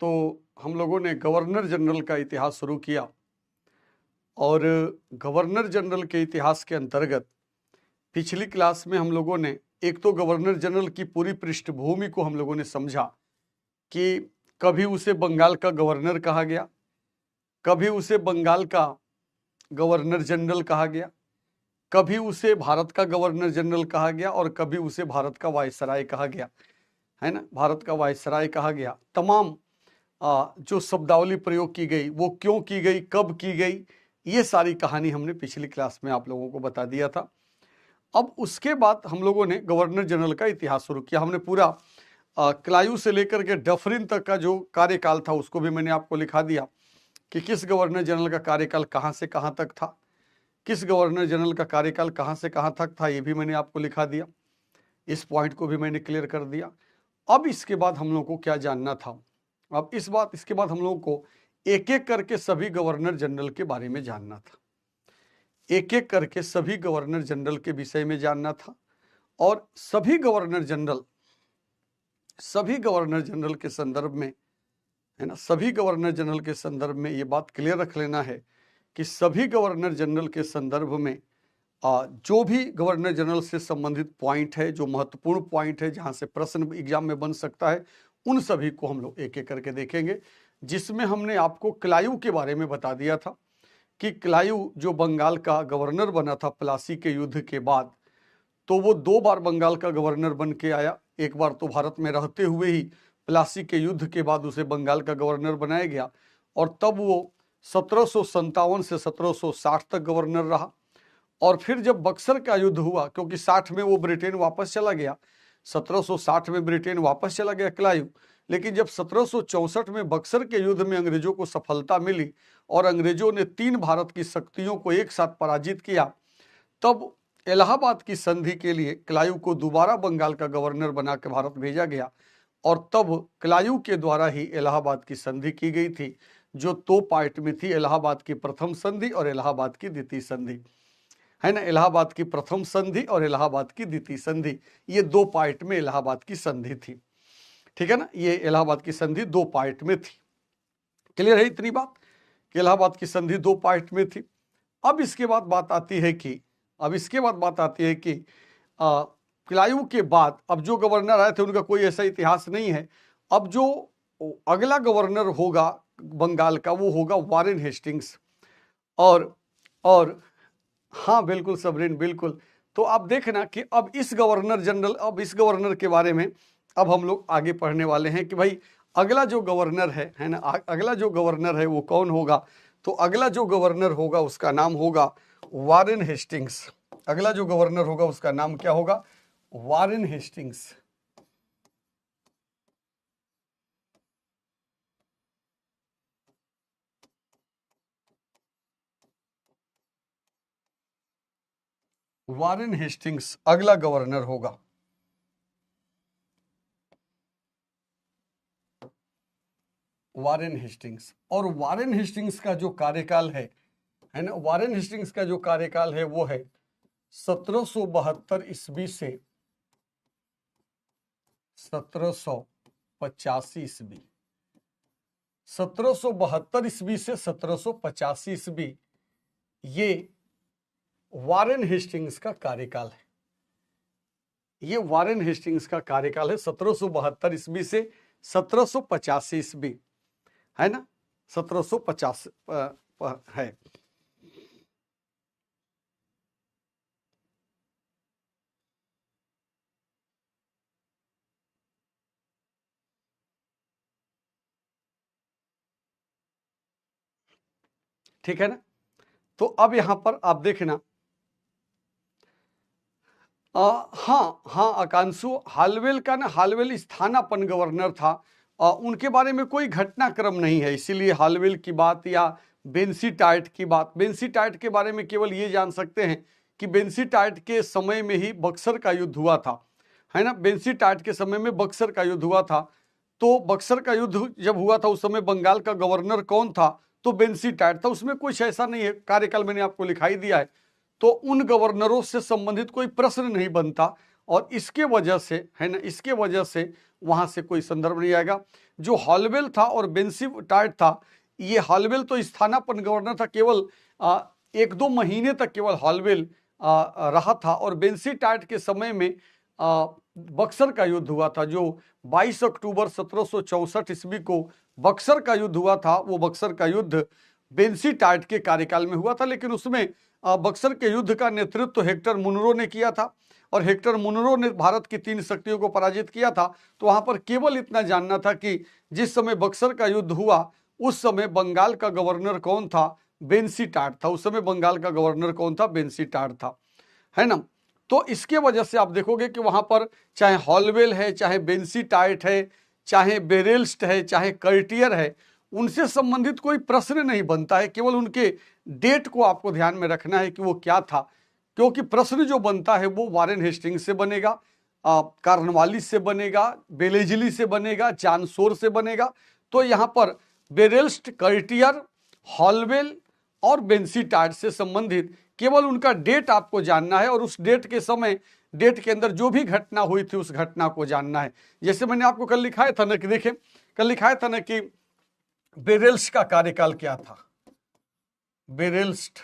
तो हम लोगों ने गवर्नर जनरल का इतिहास शुरू किया और गवर्नर जनरल के इतिहास के अंतर्गत पिछली क्लास में हम लोगों ने एक तो गवर्नर जनरल की पूरी पृष्ठभूमि को हम लोगों ने समझा कि कभी उसे बंगाल का गवर्नर कहा गया, कभी उसे बंगाल का गवर्नर जनरल कहा गया, कभी उसे भारत का गवर्नर जनरल कहा गया और कभी उसे भारत का वायसराय कहा गया, है ना, भारत का वायसराय कहा गया। तमाम जो शब्दावली प्रयोग की गई वो क्यों की गई, कब की गई, ये सारी कहानी हमने पिछली क्लास में आप लोगों को बता दिया था। अब उसके बाद हम लोगों ने गवर्नर जनरल का इतिहास शुरू किया। हमने पूरा क्लायू से लेकर के डफरिन तक का जो कार्यकाल था उसको भी मैंने आपको लिखा दिया कि किस गवर्नर जनरल का कार्यकाल कहाँ से कहाँ तक था, किस गवर्नर जनरल का कार्यकाल कहाँ से कहाँ तक था, ये भी मैंने आपको लिखा दिया। इस पॉइंट को भी मैंने क्लियर कर दिया। अब इसके बाद हम लोगों को क्या जानना था, अब इसके बाद हम लोगों को एक एक करके सभी गवर्नर जनरल के बारे में जानना था, एक एक करके सभी गवर्नर जनरल के विषय में जानना था। और सभी गवर्नर जनरल के संदर्भ में, है ना, सभी गवर्नर जनरल के संदर्भ में ये बात क्लियर रख लेना है कि सभी गवर्नर जनरल के संदर्भ में जो भी गवर्नर जनरल से संबंधित पॉइंट है, जो महत्वपूर्ण पॉइंट है, जहां से प्रश्न एग्जाम में बन सकता है, उन सभी को हम लोग एक एक करके देखेंगे। जिसमें हमने आपको क्लायू के बारे में बता दिया था कि क्लायू जो बंगाल का गवर्नर बना था प्लासी के युद्ध के बाद, तो वो 2 बार बंगाल का गवर्नर बन के आया। एक बार तो भारत में रहते हुए ही प्लासी के युद्ध के बाद उसे बंगाल का गवर्नर बनाया गया और तब वो 1757 से 1760 तक गवर्नर रहा। और फिर जब बक्सर का युद्ध हुआ, क्योंकि 60 में वो ब्रिटेन वापस चला गया, 1760 में ब्रिटेन वापस चला गया क्लायू, लेकिन जब 1764 में बक्सर के युद्ध में अंग्रेजों को सफलता मिली और अंग्रेजों ने 3 भारत की शक्तियों को एक साथ पराजित किया, तब इलाहाबाद की संधि के लिए क्लायू को दोबारा बंगाल का गवर्नर बना के भारत भेजा गया और तब क्लायू के द्वारा ही इलाहाबाद की संधि की गई थी, जो 2 पार्ट में थी, इलाहाबाद की प्रथम संधि और इलाहाबाद की द्वितीय संधि, है ना। इलाहाबाद की प्रथम संधि और इलाहाबाद की द्वितीय संधि, ये 2 पार्ट में इलाहाबाद की संधि थी, ठीक है ना। ये इलाहाबाद की संधि 2 पार्ट में थी। क्लियर है इतनी बात कि इलाहाबाद की संधि 2 पार्ट में थी। अब इसके बाद बात आती है कि क्लायू के बाद अब जो गवर्नर आए थे उनका कोई ऐसा इतिहास नहीं है। अब जो अगला गवर्नर होगा बंगाल का वो होगा वारेन हेस्टिंग्स। और हाँ बिल्कुल सबरीन, बिल्कुल। तो आप देखना कि अब इस गवर्नर के बारे में अब हम लोग आगे पढ़ने वाले हैं कि भाई अगला जो गवर्नर है ना, अगला जो गवर्नर है वो कौन होगा। तो अगला जो गवर्नर होगा उसका नाम होगा वारेन हेस्टिंग्स। अगला जो गवर्नर होगा उसका नाम क्या होगा, वारेन हेस्टिंग्स। वारेन हेस्टिंग्स अगला गवर्नर होगा। Warren Hastings. और वारेन हेस्टिंग्स का जो कार्यकाल है ना, वारेन हेस्टिंग्स का जो कार्यकाल है वो है 1772 ईस्वी से 1785 ईस्वी। 1772 ईस्वी से 1785 ईस्वी ये वारेन हेस्टिंग्स का कार्यकाल है। ये वारेन हेस्टिंग्स का कार्यकाल है 1772 ईस्वी से 1785 ईस्वी, है ना, 1750 है। ठीक है ना। तो अब यहां पर आप देखना, हाँ आकांशु, हालवेल का ना, हालवेल स्थानापन्न गवर्नर था। उनके बारे में कोई घटनाक्रम नहीं है, इसीलिए हालवेल की बात या बेंसीटाइट की बात, बेंसीटाइट के बारे में केवल ये जान सकते हैं कि बेंसीटाइट के समय में ही बक्सर का युद्ध हुआ था, है ना। बेंसीटाइट के समय में बक्सर का युद्ध हुआ था। तो बक्सर का युद्ध जब हुआ था उस समय बंगाल का गवर्नर कौन था, तो बेंसीटाइट था। उसमें कुछ ऐसा नहीं है, कार्यकाल मैंने आपको लिखाई दिया है। तो उन गवर्नरों से संबंधित कोई प्रश्न नहीं बनता और इसके वजह से, है ना, इसके वजह से वहां से कोई संदर्भ नहीं आएगा। जो हॉलवेल था और बेंसी टार्ट था, ये हॉलवेल तो स्थानापन्न गवर्नर था, केवल 1-2 महीने तक केवल हॉलवेल रहा था। और बेंसी टार्ट के समय में बक्सर का युद्ध हुआ था, जो 22 अक्टूबर 1764 ईस्वी को बक्सर का युद्ध हुआ था। वो बक्सर का युद्ध बेंसी टार्ट के कार्यकाल में हुआ था, लेकिन उसमें बक्सर के युद्ध का नेतृत्व तो हेक्टर मुनरो ने किया था और हेक्टर मुनरो ने भारत की 3 शक्तियों को पराजित किया था। तो वहां पर केवल इतना जानना था कि जिस समय बक्सर का युद्ध हुआ उस समय बंगाल का गवर्नर कौन था? बेंसी टार्ट था। उस समय बंगाल का गवर्नर कौन था? बेंसी टार्ट था, है ना। तो इसके वजह से आप देखोगे कि वहां पर चाहे हॉलवेल है, चाहे बेंसी टार्ट है, चाहे बेरेल्स्ट है, चाहे कर्टियर है, उनसे संबंधित कोई प्रश्न नहीं बनता है। केवल उनके डेट को आपको ध्यान में रखना है कि वो क्या था, क्योंकि प्रश्न जो बनता है वो वारेन हेस्टिंग्स से बनेगा, कार्नवालिस से बनेगा, बेलेजली से बनेगा, चांसोर से बनेगा। तो यहाँ पर बेरेल्स्ट, कर्टियर, हॉलवेल और बेंसी टार्ट से संबंधित केवल उनका डेट आपको जानना है और उस डेट के समय, डेट के अंदर जो भी घटना हुई थी उस घटना को जानना है। जैसे मैंने आपको कल लिखाया था ना कि देखें, कल लिखाया था ना कि बेरेल्स्ट का कार्यकाल क्या था। बेरेल्स्ट,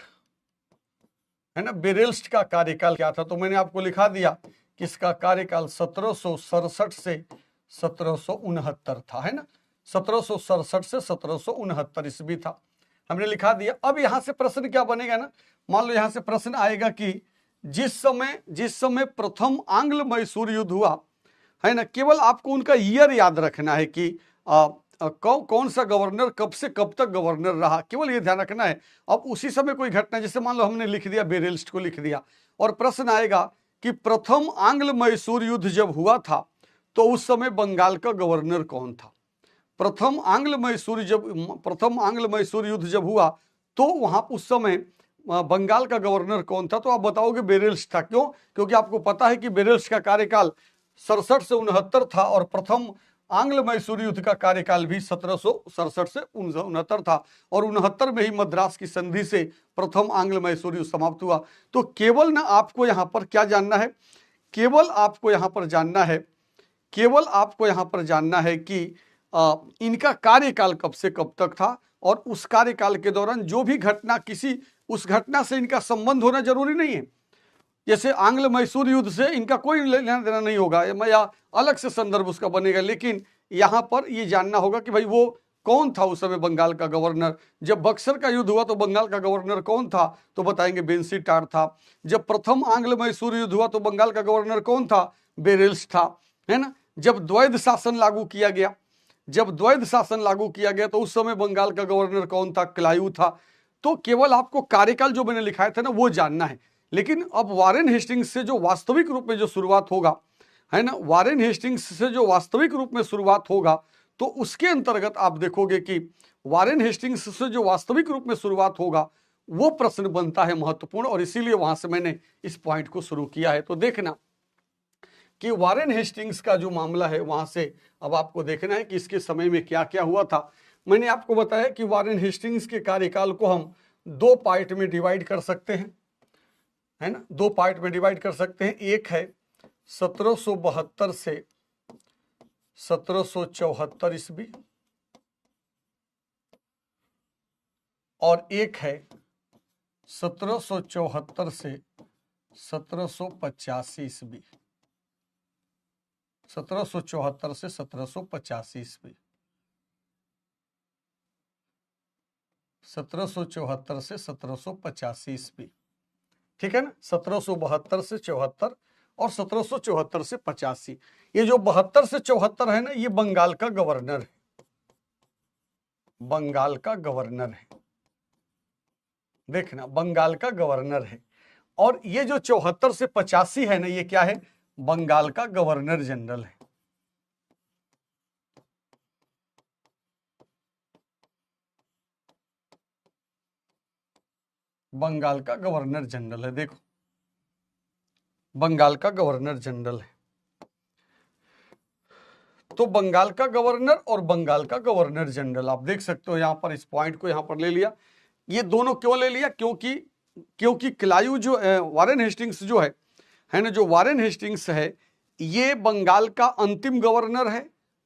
है ना, बेरेल्स्ट का कार्यकाल क्या था? तो मैंने आपको लिखा दिया कि इसका कार्यकाल 1767 से 1769 था, है ना। 1767 से 1769 ईस्वी था, हमने लिखा दिया। अब यहां से प्रश्न क्या बनेगा ना, मान लो यहां से प्रश्न आएगा कि जिस समय प्रथम आंग्ल मैसूर युद्ध हुआ, है ना, केवल आपको उनका ईयर याद रखना है कि कौन सा गवर्नर कब से कब तक गवर्नर रहा, केवल ये ध्यान रखना है। अब उसी समय कोई घटना, जैसे मान लो हमने लिख दिया बेरेल्स्ट को लिख दिया और प्रश्न आएगा कि प्रथम आंग्ल मैसूर युद्ध जब हुआ था तो उस समय बंगाल का गवर्नर कौन था? प्रथम आंग्ल मैसूर युद्ध जब हुआ तो वहां उस समय बंगाल का गवर्नर कौन था? तो आप बताओगे बेरेल्स्ट था। क्यों? क्योंकि आपको पता है कि बेरेल्स्ट का कार्यकाल 67 से 69 था और प्रथम आंग्ल मैसूर युद्ध का कार्यकाल भी 1767 से 69 था और 69 में ही मद्रास की संधि से प्रथम आंग्ल मैसूर युद्ध समाप्त हुआ। तो केवल ना आपको यहाँ पर क्या जानना है, केवल आपको यहाँ पर जानना है कि इनका कार्यकाल कब से कब तक था और उस कार्यकाल के दौरान जो भी घटना, किसी उस घटना से इनका संबंध होना जरूरी नहीं है। जैसे आंग्ल मैसूर युद्ध से इनका कोई लेना देना नहीं होगा या अलग से संदर्भ उसका बनेगा, लेकिन यहाँ पर ये जानना होगा कि भाई वो कौन था उस समय बंगाल का गवर्नर। जब बक्सर का युद्ध हुआ तो बंगाल का गवर्नर कौन था? तो बताएंगे बेंसी टार्ट था। जब प्रथम आंग्ल मैसूर युद्ध हुआ तो बंगाल का गवर्नर कौन था? बेरेल्स्ट था, है ना। जब द्वैध शासन लागू किया गया तो उस समय बंगाल का गवर्नर कौन था? क्लायू था। तो केवल आपको कार्यकाल जो मैंने लिखाया था ना वो जानना है। लेकिन अब वारेन हेस्टिंग्स से जो वास्तविक रूप में जो शुरुआत होगा, है ना, वारेन हेस्टिंग्स से जो वास्तविक रूप में शुरुआत होगा तो उसके अंतर्गत आप देखोगे कि वारेन हेस्टिंग्स से जो वास्तविक रूप में शुरुआत होगा वो प्रश्न बनता है महत्वपूर्ण, और इसीलिए वहां से मैंने इस पॉइंट को शुरू किया है। तो देखना कि वारेन हेस्टिंग्स का जो मामला है वहां से अब आपको देखना है कि इसके समय में क्या क्या हुआ था। मैंने आपको बताया कि वारेन हेस्टिंग्स के कार्यकाल को हम 2 पार्ट में डिवाइड कर सकते हैं, है ना, 2 पार्ट में डिवाइड कर सकते हैं। एक है 1772 से 1774 ईस्वी और एक है 1774 से 1785 ईस्वी। 1774 से 1785 ईस्वी, 1774 से 1785 ईस्वी, ठीक है ना। 1772 से 74 और 1774 से 85। ये जो 72 से 74 है ना, ये बंगाल का गवर्नर है, बंगाल का गवर्नर है, देखना बंगाल का गवर्नर है। और ये जो 74 से 85 है ना, ये क्या है? बंगाल का गवर्नर जनरल है, बंगाल का गवर्नर जनरल है। देखो बंगाल का गवर्नर जनरल है। तो बंगाल का गवर्नर और बंगाल का गवर्नर जनरल आप देख सकते हो। यहां पर इस पॉइंट को यहां पर ले लिया। ये दोनों क्यों ले लिया? क्योंकि क्लायू जो वारेन हेस्टिंग्स जो है ना, जो वारेन हेस्टिंग्स है ये बंगाल का अंतिम गवर्नर है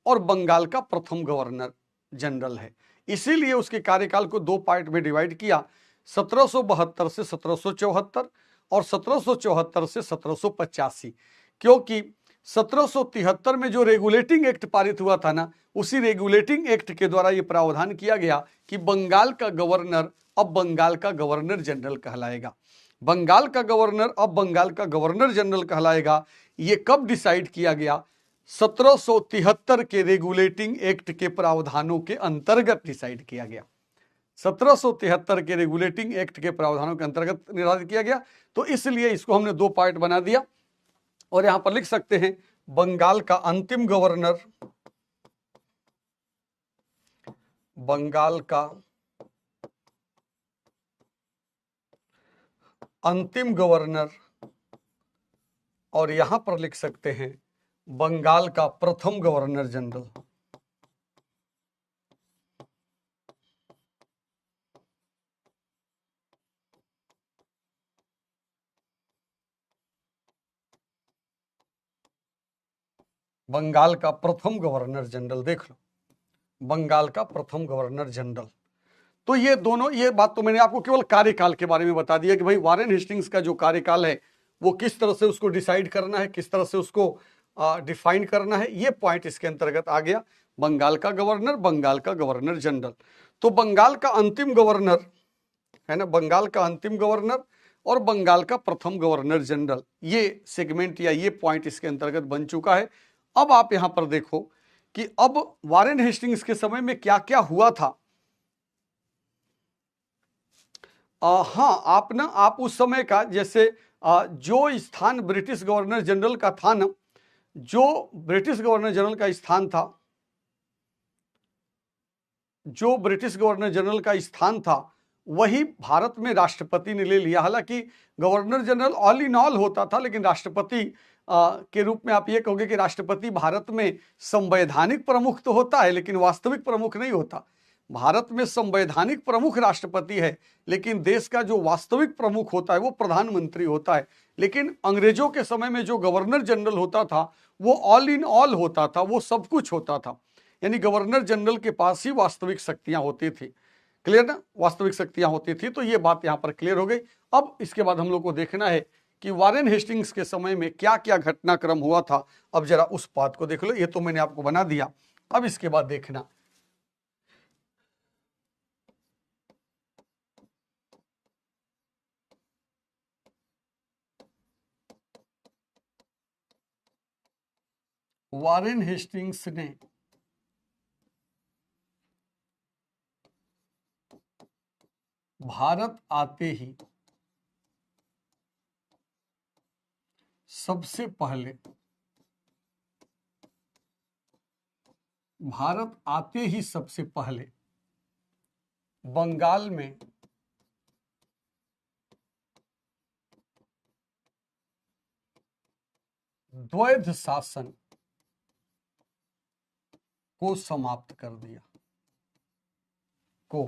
और बंगाल का प्रथम गवर्नर जनरल है। इसीलिए उसके कार्यकाल को दो पार्ट में डिवाइड किया, 1772 से 1774 और 1774 से 1785, क्योंकि 1773 में जो रेगुलेटिंग एक्ट पारित हुआ था ना, उसी रेगुलेटिंग एक्ट के द्वारा यह प्रावधान किया गया कि बंगाल का गवर्नर अब बंगाल का गवर्नर जनरल कहलाएगा। बंगाल का गवर्नर अब बंगाल का गवर्नर जनरल कहलाएगा। यह कब डिसाइड किया गया? 1773 के रेगुलेटिंग एक्ट के प्रावधानों के अंतर्गत डिसाइड किया गया। 1773 के रेगुलेटिंग एक्ट के प्रावधानों के अंतर्गत निर्धारित किया गया। तो इसलिए इसको हमने दो पार्ट बना दिया और यहां पर लिख सकते हैं बंगाल का अंतिम गवर्नर, बंगाल का अंतिम गवर्नर, और यहां पर लिख सकते हैं बंगाल का प्रथम गवर्नर जनरल। बंगाल का प्रथम गवर्नर जनरल, देख लो, बंगाल का प्रथम गवर्नर जनरल। तो ये दोनों, ये बात तो मैंने आपको केवल कार्यकाल के बारे में बता दिया कि भाई वारेन हेस्टिंग्स का जो कार्यकाल है वो किस तरह से उसको डिसाइड करना है, किस तरह से उसको डिफाइन करना है, ये पॉइंट इसके अंतर्गत आ गया। बंगाल का गवर्नर, बंगाल का गवर्नर जनरल। तो बंगाल का अंतिम गवर्नर है ना, बंगाल का अंतिम गवर्नर और बंगाल का प्रथम गवर्नर जनरल, ये सेगमेंट या ये पॉइंट इसके अंतर्गत बन चुका है। अब आप यहां पर देखो कि अब वारेन हेस्टिंग्स के समय में क्या क्या हुआ था। हाँ, आप उस समय का जैसे जो स्थान ब्रिटिश गवर्नर जनरल का था ना, जो ब्रिटिश गवर्नर जनरल का स्थान था, जो ब्रिटिश गवर्नर जनरल का स्थान था वही भारत में राष्ट्रपति ने ले लिया। हालांकि governor general all in all होता था, लेकिन राष्ट्रपति के रूप में आप ये कहोगे कि राष्ट्रपति भारत में संवैधानिक प्रमुख तो होता है लेकिन वास्तविक प्रमुख नहीं होता। भारत में संवैधानिक प्रमुख राष्ट्रपति है, लेकिन देश का जो वास्तविक प्रमुख होता है वो प्रधानमंत्री होता है। लेकिन अंग्रेजों के समय में जो गवर्नर जनरल होता था वो ऑल इन ऑल होता था, वो सब कुछ होता था, यानी गवर्नर जनरल के पास ही वास्तविक शक्तियां होती थी। क्लियर ना, वास्तविक शक्तियां होती थी। तो ये बात यहां पर क्लियर हो गई। अब इसके बाद हम लोग को देखना है कि वारेन हेस्टिंग्स के समय में क्या क्या घटनाक्रम हुआ था। अब जरा उस बात को देख लो, ये तो मैंने आपको बना दिया। अब इसके बाद देखना, वारेन हेस्टिंग्स ने भारत आते ही सबसे पहले, भारत आते ही सबसे पहले बंगाल में द्वैध शासन को समाप्त कर दिया, को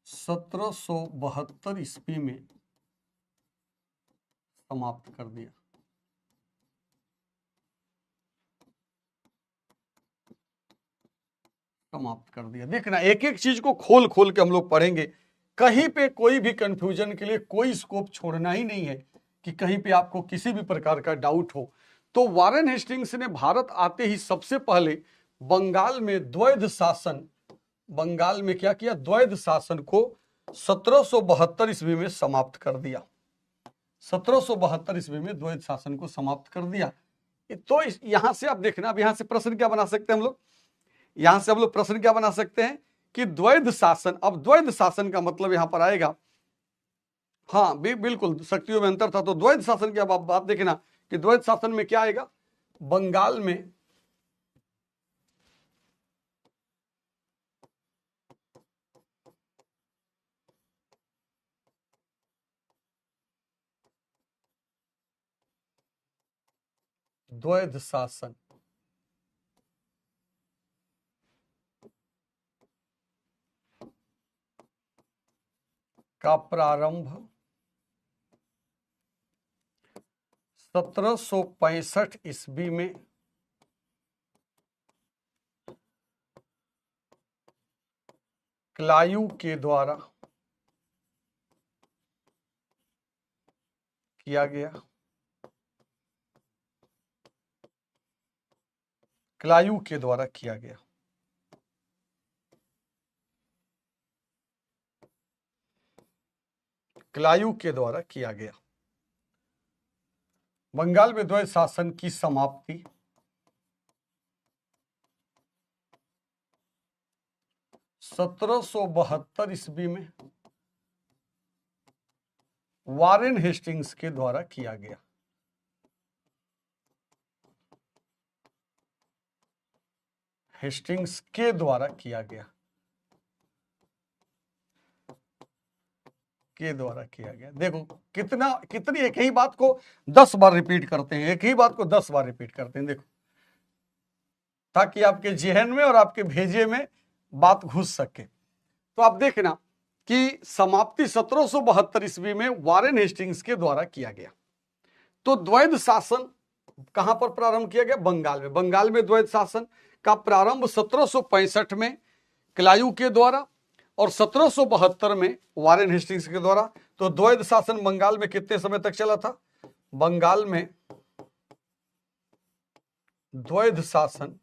1772 ईस्वी में समाप्त कर दिया। समाप्त कर दिया। देखना, एक एक चीज को खोल खोल के हम लोग पढ़ेंगे। कहीं पे कोई भी कंफ्यूजन के लिए कोई स्कोप छोड़ना ही नहीं है कि कहीं पे आपको किसी भी प्रकार का डाउट हो। तो वारेन हेस्टिंग्स ने भारत आते ही सबसे पहले बंगाल में द्वैध शासन, बंगाल में क्या किया? द्वैध शासन को 1772 ईस्वी में समाप्त कर दिया। 1772 ईस्वी में द्वैध शासन को समाप्त कर दिया। तो यहां से आप देखना, अब यहां से प्रश्न क्या बना सकते हैं हम लोग? यहां से हम लोग प्रश्न क्या बना सकते हैं कि द्वैध शासन, अब द्वैध शासन का मतलब यहां पर आएगा, हाँ बिल्कुल शक्तियों में अंतर था। तो द्वैध शासन की अब आप बात देखना कि द्वैध शासन में क्या आएगा? बंगाल में द्वैध शासन का प्रारंभ 1765 ईस्वी में क्लायू के द्वारा किया गया। क्लायू के द्वारा किया गया। क्लायू के द्वारा किया गया। बंगाल में द्वैध शासन की समाप्ति 1772 ईस्वी में वारेन हेस्टिंग्स के द्वारा किया गया। हेस्टिंग्स के द्वारा किया गया। के द्वारा किया गया। देखो कितनी एक ही बात को 10 बार रिपीट करते हैं, एक ही बात को 10 बार रिपीट करते हैं। देखो, ताकि आपके जेहन में और आपके भेजे में बात घुस सके। तो आप देखना कि समाप्ति 1772 ईस्वी में वारेन हेस्टिंग्स के द्वारा किया गया। तो द्वैध शासन कहां पर प्रारंभ किया गया? बंगाल में। बंगाल में द्वैध शासन का प्रारंभ 1765 में क्लायू के द्वारा और 1772 में वारेन हेस्टिंग्स के द्वारा। तो द्वैध शासन बंगाल में कितने समय तक चला था? बंगाल में द्वैध शासन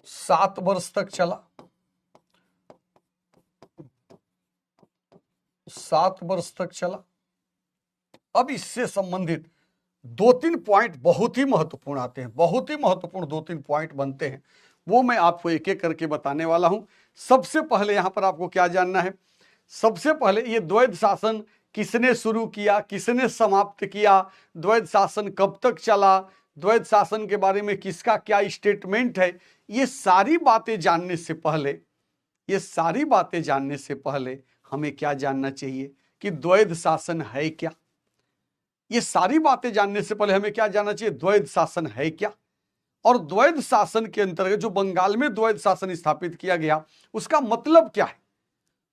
7 वर्ष तक चला। 7 वर्ष तक चला। अब इससे संबंधित 2-3 पॉइंट बहुत ही महत्वपूर्ण आते हैं, बहुत ही महत्वपूर्ण 2-3 पॉइंट बनते हैं, वो मैं आपको एक एक करके बताने वाला हूं। सबसे पहले यहां पर आपको क्या जानना है? सबसे पहले ये द्वैध शासन किसने शुरू किया, किसने समाप्त किया, द्वैध शासन कब तक चला, द्वैध शासन के बारे में किसका क्या स्टेटमेंट है, ये सारी बातें जानने से पहले हमें क्या जानना चाहिए कि द्वैध शासन है क्या। ये सारी बातें जानने से पहले हमें क्या जानना चाहिए? द्वैध शासन है क्या, और द्वैध शासन के अंतर्गत जो बंगाल में द्वैध शासन स्थापित किया गया उसका मतलब क्या है,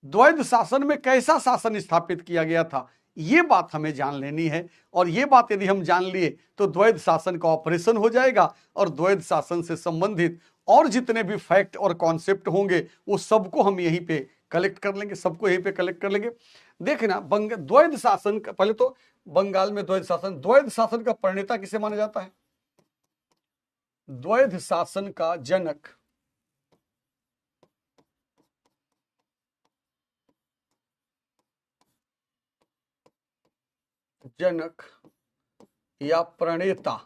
द्वैध शासन में कैसा शासन स्थापित किया गया था, ये बात हमें जान लेनी है। और ये बात यदि हम जान लिए तो द्वैध शासन का ऑपरेशन हो जाएगा और द्वैध शासन से संबंधित और जितने भी फैक्ट और कॉन्सेप्ट होंगे वो सबको हम यहीं पे कलेक्ट कर लेंगे, सबको यहीं पे कलेक्ट कर लेंगे। देखना, द्वैध शासन का पहले तो बंगाल में द्वैध शासन का प्रणेता किसे माना जाता है? द्वैध शासन का जनक या प्रणेता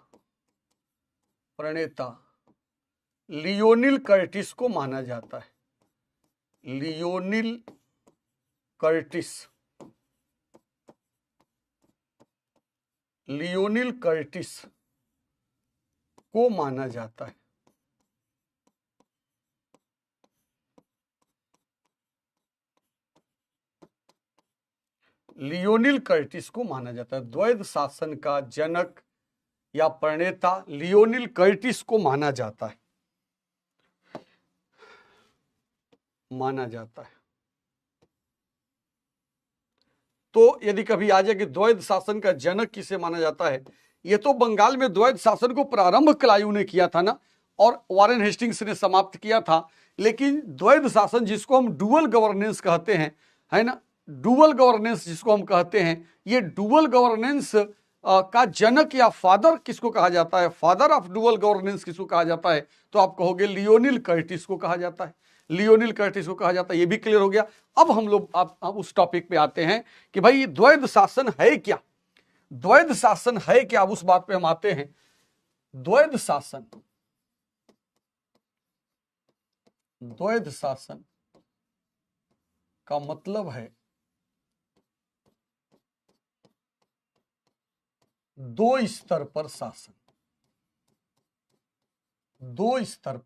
लियोनिल कर्टिस को माना जाता है। लियोनिल कर्टिस को माना जाता है। लियोनिल कर्टिस को माना जाता है। द्वैध शासन का जनक या प्रणेता लियोनिल कर्टिस को माना जाता है। तो यदि कभी आ जाए कि द्वैध शासन का जनक किसे माना जाता है, ये तो बंगाल में द्वैध शासन को प्रारंभ क्लायू ने किया था ना, और वारेन हेस्टिंग्स ने समाप्त किया था। लेकिन द्वैध शासन जिसको हम डुअल गवर्नेंस कहते हैं, है ना, डुअल गवर्नेंस जिसको हम कहते हैं, ये डुअल गवर्नेंस का जनक या फादर किसको कहा जाता है? फादर ऑफ डुअल गवर्नेंस किसको कहा जाता है? तो आप कहोगे लियोनिल कर्टिस को कहा जाता है। लियोनिल कर्टिस को कहा जाता है। ये भी क्लियर हो गया। अब हम लोग आप उस टॉपिक पे आते हैं कि भाई द्वैध शासन है क्या, द्वैध शासन है क्या, अब उस बात पे हम आते हैं। द्वैध शासन का मतलब है दो स्तर पर शासन। दो स्तर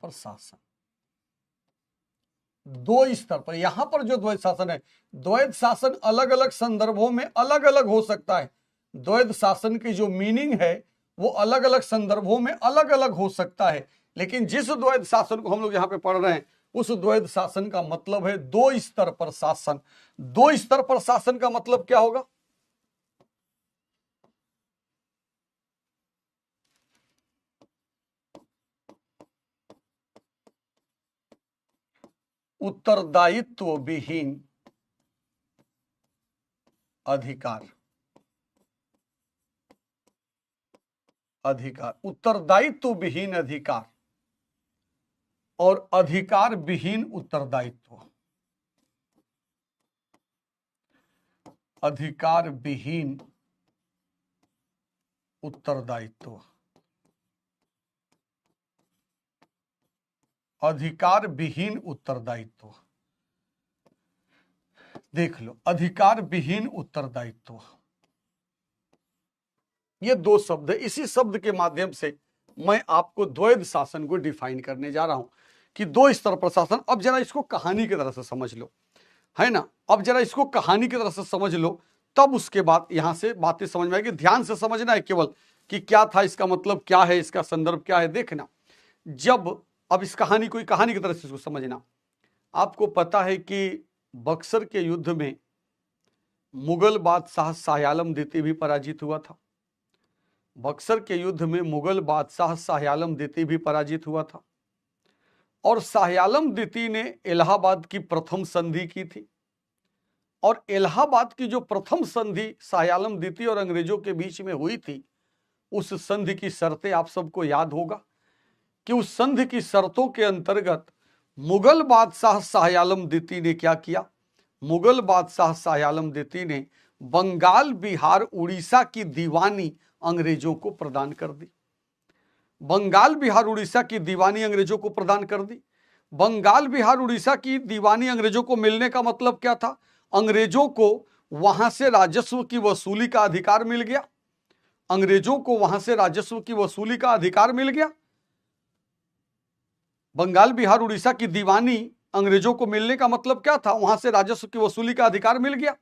पर यहां पर जो द्वैध शासन है, द्वैध शासन अलग अलग संदर्भों में अलग अलग हो सकता है। द्वैध शासन की जो मीनिंग है वो अलग अलग संदर्भों में अलग अलग हो सकता है। लेकिन जिस द्वैध शासन को हम लोग यहां पे पढ़ रहे हैं उस द्वैध शासन का मतलब है दो स्तर पर शासन। दो स्तर पर शासन का मतलब क्या होगा? उत्तरदायित्व विहीन अधिकार, उत्तरदायित्व विहीन अधिकार और अधिकार विहीन उत्तरदायित्व, अधिकार विहीन उत्तरदायित्व, अधिकार विहीन उत्तरदायित्व। देख लो, अधिकार विहीन उत्तरदायित्व, ये दो शब्द है। इसी शब्द के माध्यम से मैं आपको द्वैध शासन को डिफाइन करने जा रहा हूं कि दो स्तर पर शासन। अब जरा इसको कहानी की तरह से समझ लो, है ना। अब जरा इसको कहानी की तरह से समझ लो, तब उसके बाद यहां से बातें समझ में आएगी। ध्यान से समझना है केवल कि क्या था, इसका मतलब क्या है, इसका संदर्भ क्या है, देखना। जब अब इस कहानी को कहानी की तरह से इसको समझना। आपको पता है कि बक्सर के युद्ध में मुगल बादशाह शाह आलम द्वितीय भी पराजित हुआ था। बक्सर के युद्ध में मुगल बादशाह शाह आलम द्वितीय भी पराजित हुआ था और शाह आलम द्वितीय ने इलाहाबाद की प्रथम संधि की थी। और इलाहाबाद की जो प्रथम संधि शाह आलम द्वितीय और अंग्रेजों के बीच में हुई थी, उस संधि की शर्तें आप सबको याद होगा कि उस संधि की शर्तों के अंतर्गत मुगल बादशाह शाह आलम द्वितीय ने क्या किया। मुगल बादशाह शाह आलम द्वितीय ने बंगाल, बिहार, उड़ीसा की दीवानी अंग्रेजों को प्रदान कर दी। बंगाल, बिहार, उड़ीसा की दीवानी अंग्रेजों को प्रदान कर दी। बंगाल, बिहार, उड़ीसा की दीवानी अंग्रेजों को मिलने का मतलब क्या था? अंग्रेजों को वहां से राजस्व की वसूली का अधिकार मिल गया। अंग्रेजों को वहां से राजस्व की वसूली का अधिकार मिल गया। बंगाल, बिहार, उड़ीसा की दीवानी अंग्रेजों को मिलने का मतलब क्या था? वहां से राजस्व की वसूली का अधिकार मिल गया।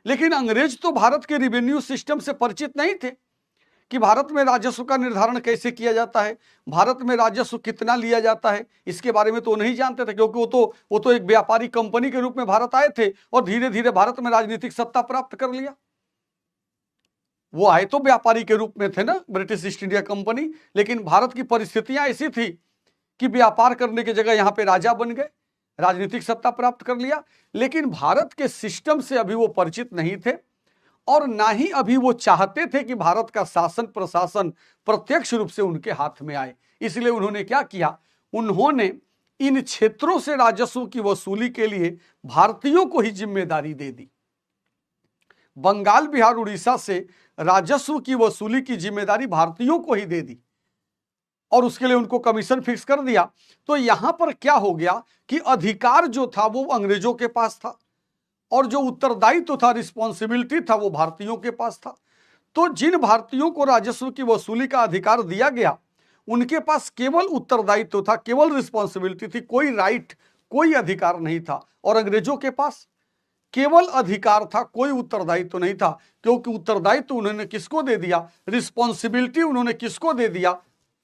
लेकिन अंग्रेज तो भारत के रेवेन्यू सिस्टम से परिचित नहीं थे कि भारत में राजस्व का निर्धारण कैसे किया जाता है, भारत में राजस्व कितना लिया जाता है, इसके बारे में तो नहीं जानते थे, क्योंकि वो तो एक व्यापारी कंपनी के रूप में भारत आए थे और धीरे धीरे भारत में राजनीतिक सत्ता प्राप्त कर लिया। वो आए तो व्यापारी के रूप में थे ना, ब्रिटिश ईस्ट इंडिया कंपनी, लेकिन भारत की परिस्थितियां ऐसी थी कि व्यापार करने की जगह यहां पे राजा बन गए, राजनीतिक सत्ता प्राप्त कर लिया। लेकिन भारत के सिस्टम से अभी वो परिचित नहीं थे और ना ही अभी वो चाहते थे कि भारत का शासन प्रशासन प्रत्यक्ष रूप से उनके हाथ में आए। इसलिए उन्होंने क्या किया? उन्होंने इन क्षेत्रों से राजस्व की वसूली के लिए भारतीयों को ही जिम्मेदारी दे दी। बंगाल, बिहार, उड़ीसा से राजस्व की वसूली की जिम्मेदारी भारतीयों को ही दे दी और उसके लिए उनको कमीशन फिक्स कर दिया। तो यहां पर क्या हो गया कि अधिकार जो था वो अंग्रेजों के पास था और जो उत्तरदायित्व था, रिस्पॉन्सिबिलिटी था, वो भारतीयों के पास था। तो जिन भारतीयों को राजस्व की वसूली का अधिकार दिया गया, उनके पास केवल उत्तरदायित्व था, केवल रिस्पॉन्सिबिलिटी थी, कोई राइट, कोई अधिकार नहीं था। और अंग्रेजों के पास केवल अधिकार था, कोई उत्तरदायित्व नहीं था, क्योंकि उत्तरदायित्व उन्होंने किसको दे दिया? रिस्पॉन्सिबिलिटी उन्होंने किसको दे दिया?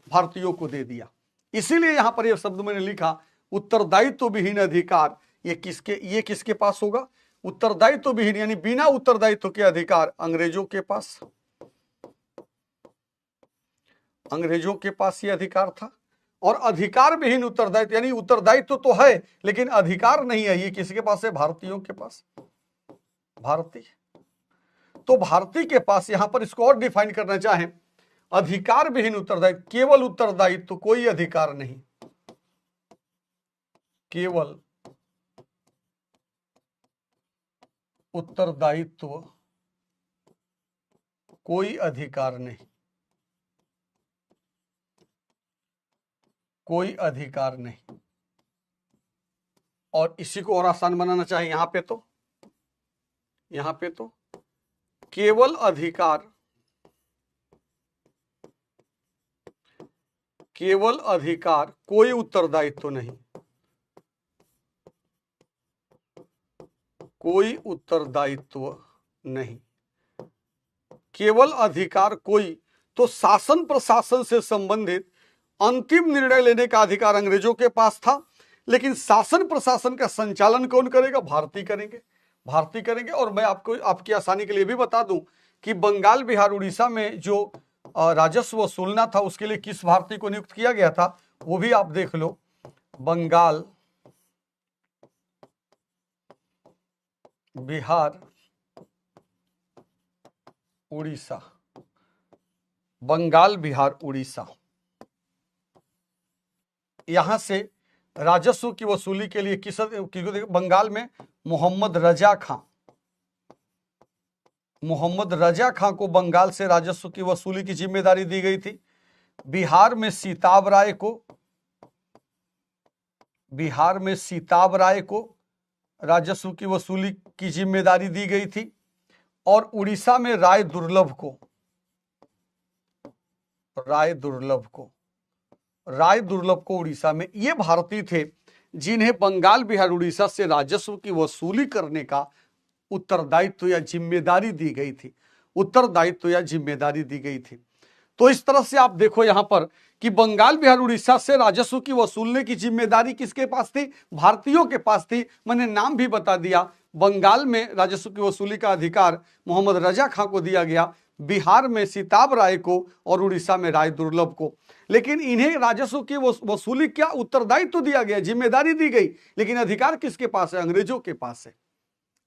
भारतीयों को दे दिया। इसीलिए यहां पर यह शब्द मैंने लिखा, उत्तरदायित्व विहीन अधिकार। ये किसके पास होगा? उत्तरदायित्व विहीन, यानी बिना उत्तरदायित्व के अधिकार अंग्रेजों के पास। अंग्रेजों के पास ये अधिकार था। और अधिकार विहीन उत्तरदायित्व, यानी उत्तरदायित्व तो है लेकिन अधिकार नहीं है। ये किसके पास है? भारतीयों के पास। भारतीय, तो भारतीय के पास, यहां पर इसको और डिफाइन करना चाहें, अधिकार विहीन उत्तरदायित्व, केवल उत्तरदायित्व, कोई अधिकार नहीं, केवल उत्तरदायित्व, कोई अधिकार नहीं, कोई अधिकार नहीं। और इसी को और आसान बनाना चाहिए, यहां पे तो केवल अधिकार, केवल अधिकार, कोई उत्तरदायित्व नहीं, कोई उत्तरदायित्व नहीं, केवल अधिकार, कोई। तो शासन प्रशासन से संबंधित अंतिम निर्णय लेने का अधिकार अंग्रेजों के पास था, लेकिन शासन प्रशासन का संचालन कौन करेगा? भारतीय करेंगे। और मैं आपको आपकी आसानी के लिए भी बता दूं कि बंगाल, बिहार, उड़ीसा में जो राजस्व वसूलना था उसके लिए किस भारतीय को नियुक्त किया गया था, वो भी आप देख लो। बंगाल, बिहार, उड़ीसा, बंगाल, बिहार, उड़ीसा, यहां से राजस्व की वसूली के लिए बंगाल में मोहम्मद रजा खां, मोहम्मद रजा खां को बंगाल से राजस्व की वसूली की जिम्मेदारी दी गई थी। बिहार में सीताब राय को, बिहार में सीताब राय को राजस्व की वसूली की जिम्मेदारी दी गई थी और उड़ीसा में राय दुर्लभ को, राय दुर्लभ को, राय दुर्लभ को उड़ीसा में, ये भारतीय थे जिन्हें बंगाल, बिहार, उड़ीसा से राजस्व की वसूली करने का उत्तरदायित्व या जिम्मेदारी दी गई थी, उत्तरदायित्व या जिम्मेदारी दी गई थी। तो इस तरह से आप देखो यहां पर कि बंगाल, बिहार, उड़ीसा से राजस्व की वसूलने की जिम्मेदारी किसके पास थी? भारतीयों के पास थी। मैंने नाम भी बता दिया, बंगाल में राजस्व की वसूली का अधिकार मोहम्मद रजा खां को दिया गया, बिहार में सीताब राय को और उड़ीसा में राय दुर्लभ को। लेकिन इन्हें राजस्व की वसूली क्या उत्तरदायित्व दिया गया, जिम्मेदारी दी गई, लेकिन अधिकार किसके पास है? अंग्रेजों के पास है।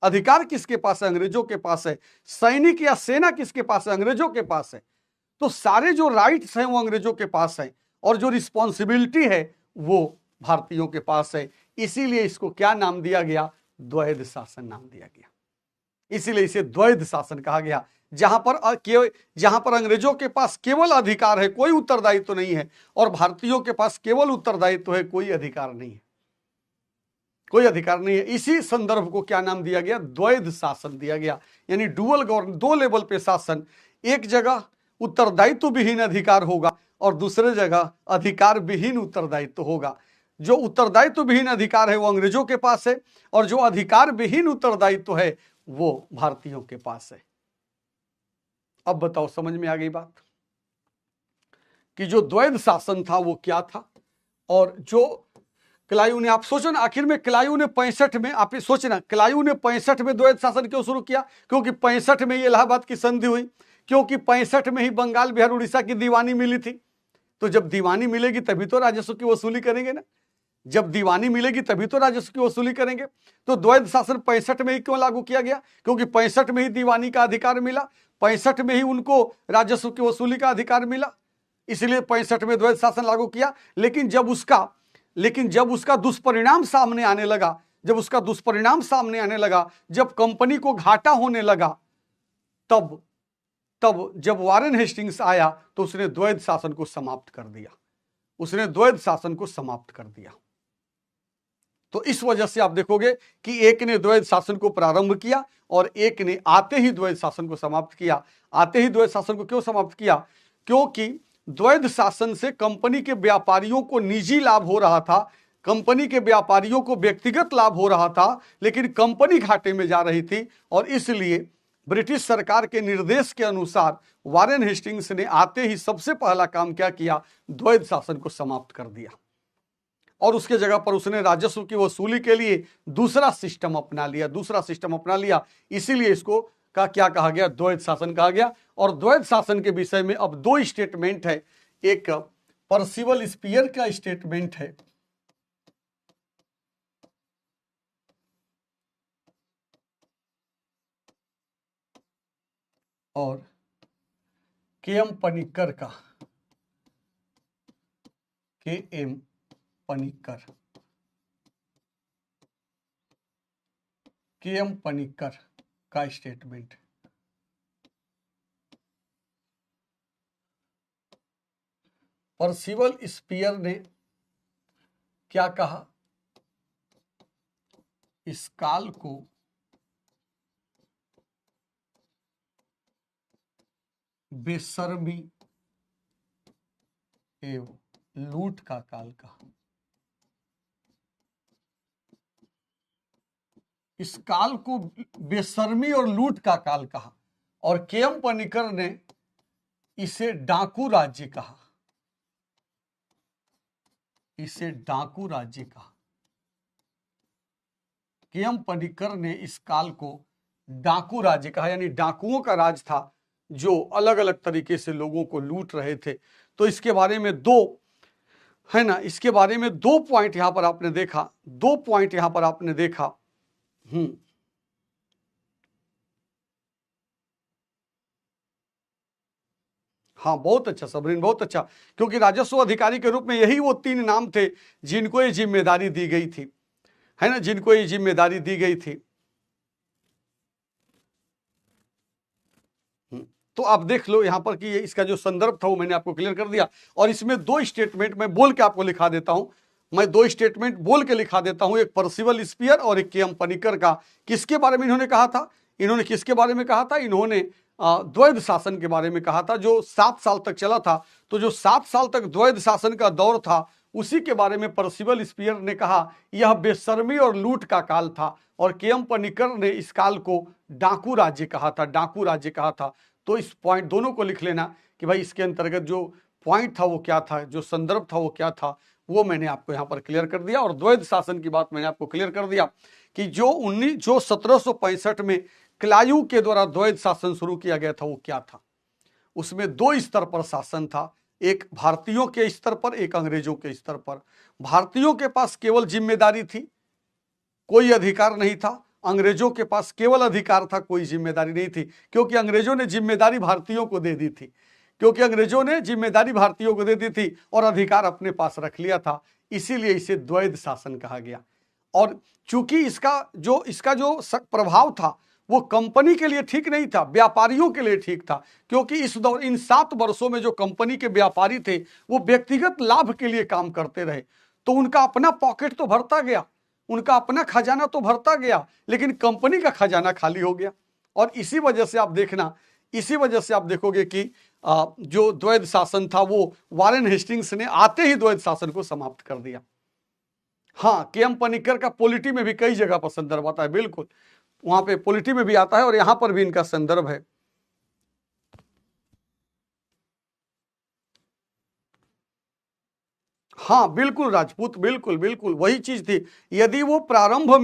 अधिकार किसके पास है? अंग्रेजों के पास है। सैनिक या सेना किसके पास है? अंग्रेजों के पास है। तो सारे जो राइट्स हैं वो अंग्रेजों के पास है और जो रिस्पॉन्सिबिलिटी है वो भारतीयों के पास है। इसीलिए इसको क्या नाम दिया गया? द्वैध शासन नाम दिया गया। इसीलिए इसे द्वैध शासन कहा गया, जहां पर अंग्रेजों के पास केवल अधिकार है, कोई उत्तरदायित्व नहीं है, और भारतीयों के पास केवल उत्तरदायित्व है, कोई अधिकार नहीं है, कोई अधिकार नहीं है। इसी संदर्भ को क्या नाम दिया गया? द्वैध शासन दिया गया। यानी डुअल गवर्नमेंट, दो लेवल पे शासन, एक जगह उत्तरदायित्व विहीन अधिकार होगा और दूसरे जगह अधिकार विहीन उत्तरदायित्व होगा। जो उत्तरदायित्व विहीन अधिकार है वो अंग्रेजों के पास है और जो अधिकार विहीन उत्तरदायित्व है वो भारतीयों के पास है। अब बताओ, समझ में आ गई बात कि जो द्वैध शासन था वो क्या था? और जो क्लाइव ने, आप सोचो ना, आखिर में क्लाइव ने 65 में, आप सोचना, क्लाइव ने 65 में द्वैध शासन क्यों शुरू किया? क्योंकि 65 में ये इलाहाबाद की संधि हुई, क्योंकि 65 में ही बंगाल, बिहार, उड़ीसा की दीवानी मिली थी। तो जब दीवानी मिलेगी तभी तो राजस्व की वसूली करेंगे ना, जब दीवानी मिलेगी तभी तो राजस्व की वसूली करेंगे। तो द्वैध शासन 65 में ही क्यों लागू किया गया? क्योंकि 65 में ही दीवानी का अधिकार मिला, 65 में ही उनको राजस्व की वसूली का अधिकार मिला, इसलिए 65 में द्वैध शासन लागू किया। लेकिन जब उसका दुष्परिणाम सामने आने लगा, जब कंपनी को घाटा होने लगा, तब जब वारेन हेस्टिंग्स आया तो उसने द्वैध शासन को समाप्त कर दिया। तो इस वजह से आप देखोगे कि एक ने द्वैध शासन को प्रारंभ किया और एक ने आते ही द्वैध शासन को समाप्त किया। आते ही द्वैध शासन को क्यों समाप्त किया? क्योंकि द्वैध शासन से कंपनी के व्यापारियों को निजी लाभ हो रहा था, कंपनी के व्यापारियों को व्यक्तिगत लाभ हो रहा था, लेकिन कंपनी घाटे में जा रही थी। और इसलिए ब्रिटिश सरकार के निर्देश के अनुसार वारेन हेस्टिंग्स ने आते ही सबसे पहला काम क्या किया? द्वैध शासन को समाप्त कर दिया और उसके जगह पर उसने राजस्व की वसूली के लिए दूसरा सिस्टम अपना लिया। इसीलिए इसको का क्या कहा गया? द्वैध शासन कहा गया। और द्वैध शासन के विषय में अब दो स्टेटमेंट है, एक पर्सिवल स्पीयर का स्टेटमेंट है और के.एम. पनिक्कर का, के.एम. पनिक्कर का स्टेटमेंट। पर्सिवल स्पीयर ने क्या कहा? इस काल को बेशर्मी एवं लूट का काल कहा। इस काल को बेशर्मी और लूट का काल कहा और के.एम. पनिक्कर ने इसे डाकू राज्य कहा। के.एम. पनिक्कर ने इस काल को डाकू राज्य कहा, यानी डाकुओं का राज था जो अलग अलग तरीके से लोगों को लूट रहे थे। तो इसके बारे में दो पॉइंट यहां पर आपने देखा, हाँ, बहुत अच्छा सबरीन, बहुत अच्छा, क्योंकि राजस्व अधिकारी के रूप में यही वो 3 नाम थे जिनको ये जिम्मेदारी दी गई थी, है ना, जिनको ये जिम्मेदारी दी गई थी। तो आप देख लो यहां पर कि ये इसका जो संदर्भ था वो मैंने आपको क्लियर कर दिया। और इसमें 2 स्टेटमेंट मैं बोल के आपको लिखा देता हूं, मैं 2 स्टेटमेंट बोल के लिखा देता हूं, एक पर्सिवल स्पीयर और एक के.एम. पनिकर का। किसके बारे में इन्होंने कहा था? इन्होंने किसके बारे में कहा था? इन्होंने द्वैध शासन के बारे में कहा था, जो 7 साल तक चला था। तो जो 7 साल तक द्वैध शासन का दौर था, उसी के बारे में पर्सिवल स्पीयर ने कहा यह बेशर्मी और लूट का काल था, और के.एम. पनिकर ने इस काल को डाकू राज्य कहा था, डाकू राज्य कहा था। तो इस पॉइंट दोनों को लिख लेना कि भाई इसके अंतर्गत जो पॉइंट था वो क्या था, जो संदर्भ था वो क्या था, वो मैंने आपको यहाँ पर क्लियर कर दिया। और द्वैध शासन की बात मैंने आपको क्लियर कर दिया कि जो 1765 में क्लायू के द्वारा द्वैध शासन शुरू किया गया था वो क्या था। उसमें 2 स्तर पर शासन था, एक भारतीयों के स्तर पर, एक अंग्रेजों के स्तर पर। भारतीयों के पास केवल जिम्मेदारी थी, कोई अधिकार नहीं था। अंग्रेजों के पास केवल अधिकार था, कोई जिम्मेदारी नहीं थी, क्योंकि अंग्रेजों ने जिम्मेदारी भारतीयों को दे दी थी, क्योंकि अंग्रेजों ने जिम्मेदारी भारतीयों को दे दी थी और अधिकार अपने पास रख लिया था। इसीलिए इसे द्वैध शासन कहा गया। और चूंकि इसका जो प्रभाव था वो कंपनी के लिए ठीक नहीं था, व्यापारियों के लिए ठीक था, क्योंकि इन 7 वर्षों में जो कंपनी के व्यापारी थे वो व्यक्तिगत लाभ के लिए काम करते रहे, तो उनका अपना पॉकेट तो भरता गया, उनका अपना खजाना तो भरता गया, लेकिन कंपनी का खजाना खाली हो गया। और इसी वजह से आप देखोगे कि जो द्वैध शासन था वो वारेन हेस्टिंग्स ने आते ही द्वैध शासन को समाप्त कर दिया। हाँ, के.एम. पनिकर का पॉलिटी में भी कई जगह पर संदर्भ आता है, बिल्कुल वहां पे पॉलिटी में भी आता है और यहां पर भी इनका संदर्भ है। हाँ बिल्कुल राजपूत, बिल्कुल बिल्कुल वही चीज थी। यदि वो प्रारंभ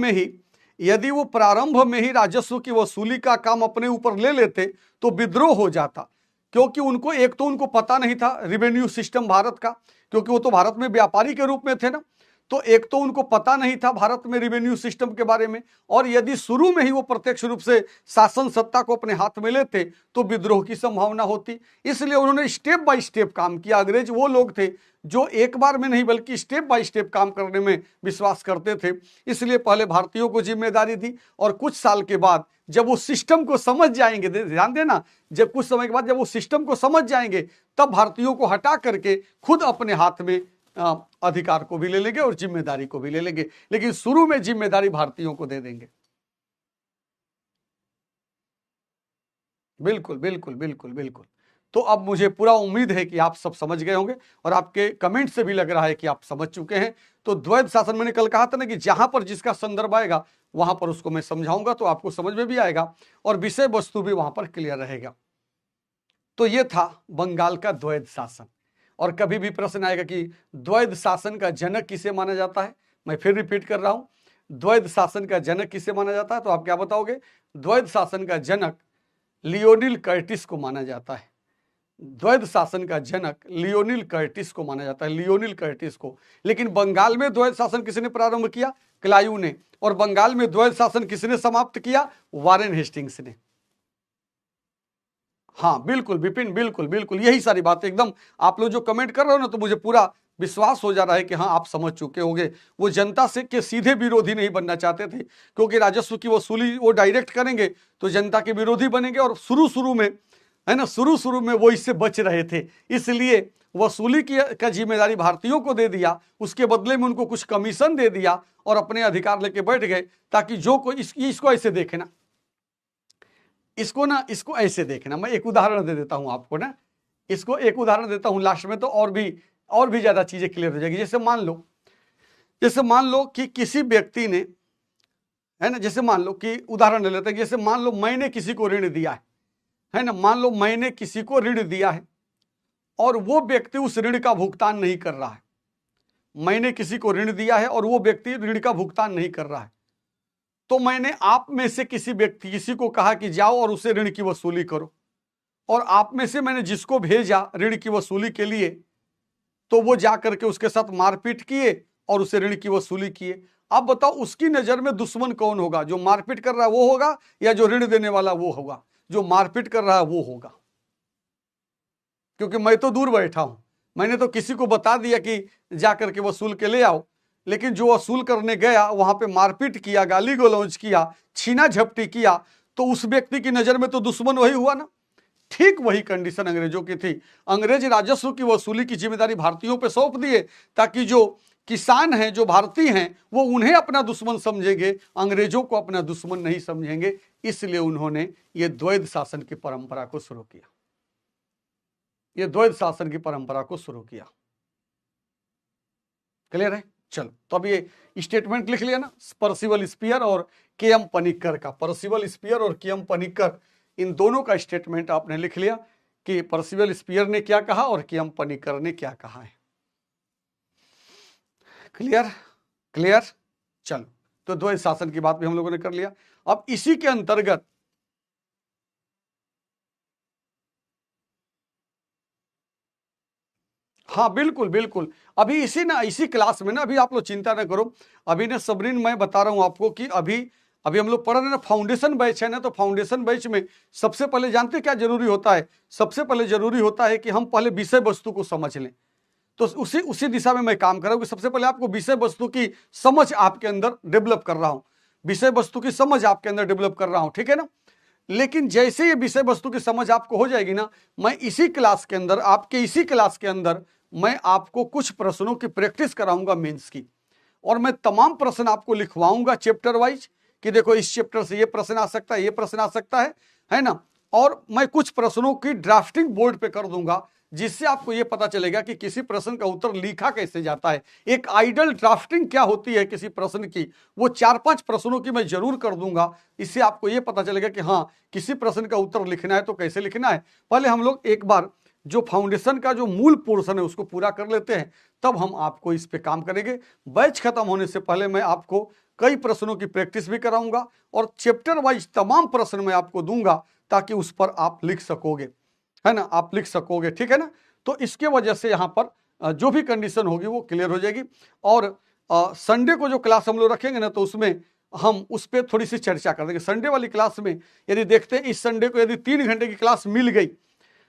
में ही राजस्व की वसूली का काम अपने ऊपर ले लेते तो विद्रोह हो जाता, क्योंकि उनको पता नहीं था रेवेन्यू सिस्टम भारत का, क्योंकि वो तो भारत में व्यापारी के रूप में थे ना, तो एक तो उनको पता नहीं था भारत में रेवेन्यू सिस्टम के बारे में, और यदि शुरू में ही वो प्रत्यक्ष रूप से शासन सत्ता को अपने हाथ में लेते तो विद्रोह की संभावना होती। इसलिए उन्होंने स्टेप बाय स्टेप काम किया। अंग्रेज वो लोग थे जो एक बार में नहीं बल्कि स्टेप बाय स्टेप काम करने में विश्वास करते थे। इसलिए पहले भारतीयों को जिम्मेदारी दी, और कुछ साल के बाद जब वो सिस्टम को समझ जाएंगे, ध्यान देना, जब कुछ समय के बाद जब वो सिस्टम को समझ जाएंगे तब भारतीयों को हटा करके खुद अपने हाथ में अधिकार को भी ले लेंगे और जिम्मेदारी को भी ले लेंगे, लेकिन शुरू में जिम्मेदारी भारतीयों को दे देंगे। बिल्कुल बिल्कुल बिल्कुल बिल्कुल। तो अब मुझे पूरा उम्मीद है कि आप सब समझ गए होंगे, और आपके कमेंट से भी लग रहा है कि आप समझ चुके हैं। तो द्वैध शासन मैंने कल कहा था ना कि जहां पर जिसका संदर्भ आएगा वहां पर उसको मैं समझाऊंगा, तो आपको समझ में भी आएगा और विषय वस्तु भी वहां पर क्लियर रहेगा। तो ये था बंगाल का द्वैध शासन। और कभी भी प्रश्न आएगा कि द्वैध शासन का जनक किसे माना जाता है, मैं फिर रिपीट कर रहा हूं, द्वैध शासन का जनक किसे माना जाता है, तो आप क्या बताओगे? द्वैध शासन का जनक लियोनिल कर्टिस को माना जाता है। द्वैध शासन का जनक लियोनिल कर्टिस को माना जाता है, लियोनिल कर्टिस को। लेकिन बंगाल में द्वैध शासन किसने प्रारंभ किया? क्लायू ने। और बंगाल में द्वैध शासन किसने समाप्त किया? वारेन हेस्टिंग्स ने। हाँ बिल्कुल विपिन, बिल्कुल बिल्कुल यही सारी बातें एकदम आप लोग जो कमेंट कर रहे हो ना, तो मुझे पूरा विश्वास हो जा रहा है कि हाँ आप समझ चुके होंगे। वो जनता से के सीधे विरोधी नहीं बनना चाहते थे, क्योंकि राजस्व की वसूली वो डायरेक्ट करेंगे तो जनता के विरोधी बनेंगे, और शुरू में है ना, शुरू में वो इससे बच रहे थे। इसलिए वसूली की का जिम्मेदारी भारतीयों को दे दिया, उसके बदले में उनको कुछ कमीशन दे दिया और अपने अधिकार लेके बैठ गए, ताकि जो कोई इसको ऐसे देखे ना, इसको ऐसे देखना। मैं एक उदाहरण दे देता हूं आपको ना, इसको एक उदाहरण देता हूं लास्ट में, तो और भी ज्यादा चीजें क्लियर हो जाएगी। जैसे मान लो कि किसी व्यक्ति ने, है ना, जैसे मान लो कि उदाहरण ले लेते हैं, जैसे मान लो मैंने किसी को ऋण दिया है ना, मान लो मैंने किसी को ऋण दिया है और वो व्यक्ति उस ऋण का भुगतान नहीं कर रहा है। मैंने किसी को ऋण दिया है और वो व्यक्ति ऋण का भुगतान नहीं कर रहा है, तो मैंने आप में से किसी को कहा कि जाओ और उसे ऋण की वसूली करो, और आप में से मैंने जिसको भेजा ऋण की वसूली के लिए, तो वो जा करके उसके साथ मारपीट किए और उसे ऋण की वसूली किए। अब बताओ उसकी नजर में दुश्मन कौन होगा? जो मारपीट कर रहा है वो होगा, या जो ऋण देने वाला वो होगा? जो मारपीट कर रहा है वो होगा। क्योंकि मैं तो दूर बैठा हूं, मैंने तो किसी को बता दिया कि जा करके वसूल के ले आओ, लेकिन जो वसूल करने गया वहां पे मारपीट किया, गाली गलौज किया, छीना झपटी किया, तो उस व्यक्ति की नजर में तो दुश्मन वही हुआ ना। ठीक वही कंडीशन अंग्रेजों की थी। अंग्रेज राजस्व की वसूली की जिम्मेदारी भारतीयों पे सौंप दिए, ताकि जो किसान हैं, जो भारतीय हैं, वो उन्हें अपना दुश्मन समझेंगे, अंग्रेजों को अपना दुश्मन नहीं समझेंगे। इसलिए उन्होंने ये द्वैध शासन की परंपरा को शुरू किया, ये द्वैध शासन की परंपरा को शुरू किया। क्लियर है? चलो, तो अब ये स्टेटमेंट लिख लिया ना, पर्सिवल स्पीयर और के.एम. पनिक्कर का। पर्सिवल स्पीयर और के.एम. पनिक्कर, इन दोनों का स्टेटमेंट आपने लिख लिया कि पर्सिवल स्पीयर ने क्या कहा और के.एम. पनिक्कर ने क्या कहा है। क्लियर? क्लियर? चलो, तो द्वैध शासन की बात भी हम लोगों ने कर लिया। अब इसी के अंतर्गत हाँ बिल्कुल बिल्कुल, अभी इसी क्लास में ना, अभी आप लोग चिंता ना करो, अभी ना सबरीन मैं बता रहा हूं आपको कि अभी हम लोग पढ़ रहे हैं ना, फाउंडेशन बैच है ना, तो फाउंडेशन बैच में सबसे पहले जानते हैं क्या जरूरी होता है? सबसे पहले जरूरी होता है कि हम पहले विषय वस्तु को समझ लें। तो उसी दिशा में मैं काम कर रहा हूं कि सबसे पहले आपको विषय वस्तु की समझ आपके अंदर डेवलप कर रहा हूं, विषय वस्तु की समझ आपके अंदर डेवलप कर रहा हूं, ठीक है ना। लेकिन जैसे ये विषय वस्तु की समझ आपको हो जाएगी ना, मैं इसी क्लास के अंदर, आपके इसी क्लास के अंदर मैं आपको कुछ प्रश्नों की प्रैक्टिस कराऊंगा मेंस की, और मैं तमाम प्रश्न आपको लिखवाऊंगा चैप्टर वाइज कि देखो इस चैप्टर से ये प्रश्न आ सकता है, ये प्रश्न आ सकता है ना। और मैं कुछ प्रश्नों की ड्राफ्टिंग बोर्ड पे कर दूंगा, जिससे आपको ये पता चलेगा कि किसी प्रश्न का उत्तर लिखा कैसे जाता है। एक आइडल ड्राफ्टिंग क्या होती है किसी प्रश्न की, वो 4-5 प्रश्नों की मैं जरूर कर दूंगा। इससे आपको ये पता चलेगा कि हाँ, किसी प्रश्न का उत्तर लिखना है तो कैसे लिखना है। पहले हम लोग एक बार जो फाउंडेशन का जो मूल पोर्शन है उसको पूरा कर लेते हैं, तब हम आपको इस पे काम करेंगे। बैच खत्म होने से पहले मैं आपको कई प्रश्नों की प्रैक्टिस भी कराऊंगा, और चैप्टर वाइज तमाम प्रश्न मैं आपको दूंगा, ताकि उस पर आप लिख सकोगे, है ना, आप लिख सकोगे, ठीक है ना। तो इसके वजह से यहाँ पर जो भी कंडीशन होगी वो क्लियर हो जाएगी। और संडे को जो क्लास हम लोग रखेंगे ना, तो उसमें हम उस पर थोड़ी सी चर्चा कर देंगे। संडे वाली क्लास में यदि देखते हैं, इस संडे को यदि 3 घंटे की क्लास मिल गई,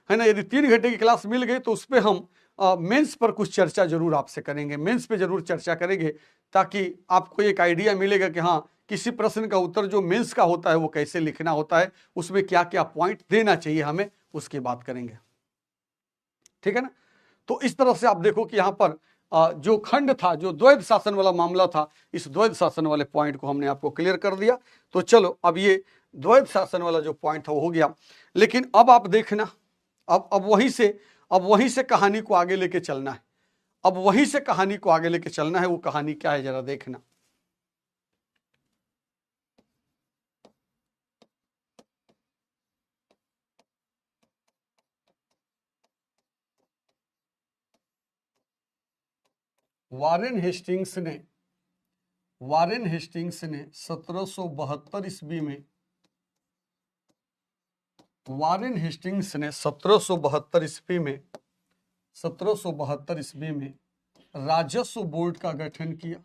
है ना, यदि 3 घंटे की क्लास मिल गई, तो उस पर हम मेंस पर कुछ चर्चा जरूर आपसे करेंगे, मेंस पे जरूर चर्चा करेंगे, ताकि आपको एक आइडिया मिलेगा कि हाँ, किसी प्रश्न का उत्तर जो मेंस का होता है वो कैसे लिखना होता है, उसमें क्या क्या पॉइंट देना चाहिए हमें, उसकी बात करेंगे, ठीक है ना। तो इस तरह से आप देखो कि यहाँ पर जो खंड था, जो द्वैध शासन वाला मामला था, इस द्वैध शासन वाले पॉइंट को हमने आपको क्लियर कर दिया। तो चलो, अब ये द्वैध शासन वाला जो पॉइंट था वो हो गया। लेकिन अब आप देखना, अब वहीं से कहानी को आगे लेके चलना है। अब वहीं से कहानी को आगे लेके चलना है। वो कहानी क्या है जरा देखना। वारेन हेस्टिंग्स ने 1772 ईस्वी में, वारेन हेस्टिंग्स ने 1772 ईस्वी में राजस्व बोर्ड का गठन किया।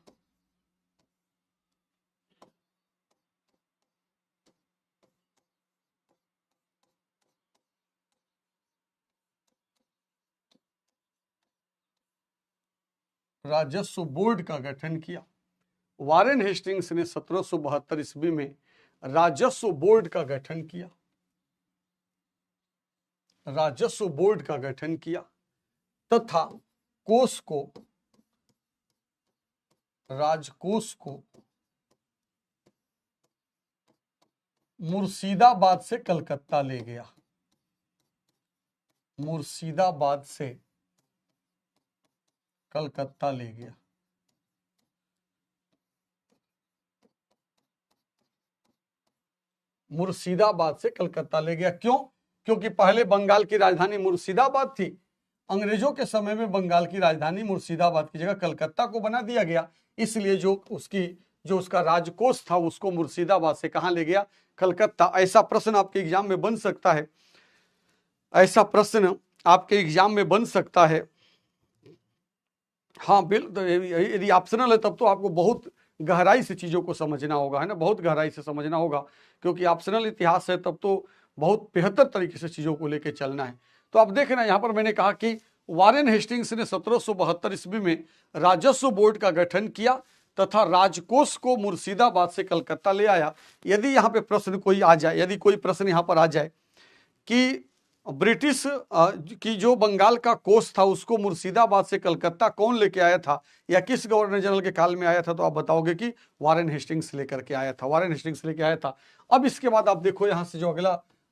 राजस्व बोर्ड का गठन किया। वारेन हेस्टिंग्स ने 1772 ईस्वी में राजस्व बोर्ड का गठन किया, राजस्व बोर्ड का गठन किया, तथा राजकोष को मुर्शिदाबाद से कलकत्ता ले गया। मुर्शिदाबाद से कलकत्ता ले गया। मुर्शिदाबाद से कलकत्ता ले गया। क्यों? क्योंकि पहले बंगाल की राजधानी मुर्शिदाबाद थी। अंग्रेजों के समय में बंगाल की राजधानी मुर्शिदाबाद की जगह कलकत्ता को बना दिया गया। इसलिए जो उसका राजकोष था उसको मुर्शिदाबाद से कहां ले गया? कलकत्ता। ऐसा प्रश्न आपके एग्जाम में बन सकता है, ऐसा प्रश्न आपके एग्जाम में बन सकता है। हाँ बिल्कुल, यदि ऑप्शनल है तब तो आपको बहुत गहराई से चीजों को समझना होगा, है ना, बहुत गहराई से समझना होगा। क्योंकि ऑप्शनल इतिहास है तब तो बहुत बेहतर तरीके से चीजों को लेके चलना है। तो आप देखें ना, यहां पर मैंने कहा कि वारेन हेस्टिंग्स ने 1772 ईस्वी में राजस्व बोर्ड का गठन किया तथा राजकोष को मुर्शिदाबाद से कलकत्ता ले आया। यदि यहाँ पे प्रश्न कोई आ जाए, यदि कोई प्रश्न यहाँ पर आ जाए कि ब्रिटिश की जो बंगाल का कोष था उसको मुर्शिदाबाद से कलकत्ता कौन लेके आया था या किस गवर्नर जनरल के काल में आया था, तो आप बताओगे कि वारेन हेस्टिंग्स लेकर के आया था, वारेन हेस्टिंग्स लेके आया था। अब इसके बाद आप देखो यहाँ से जो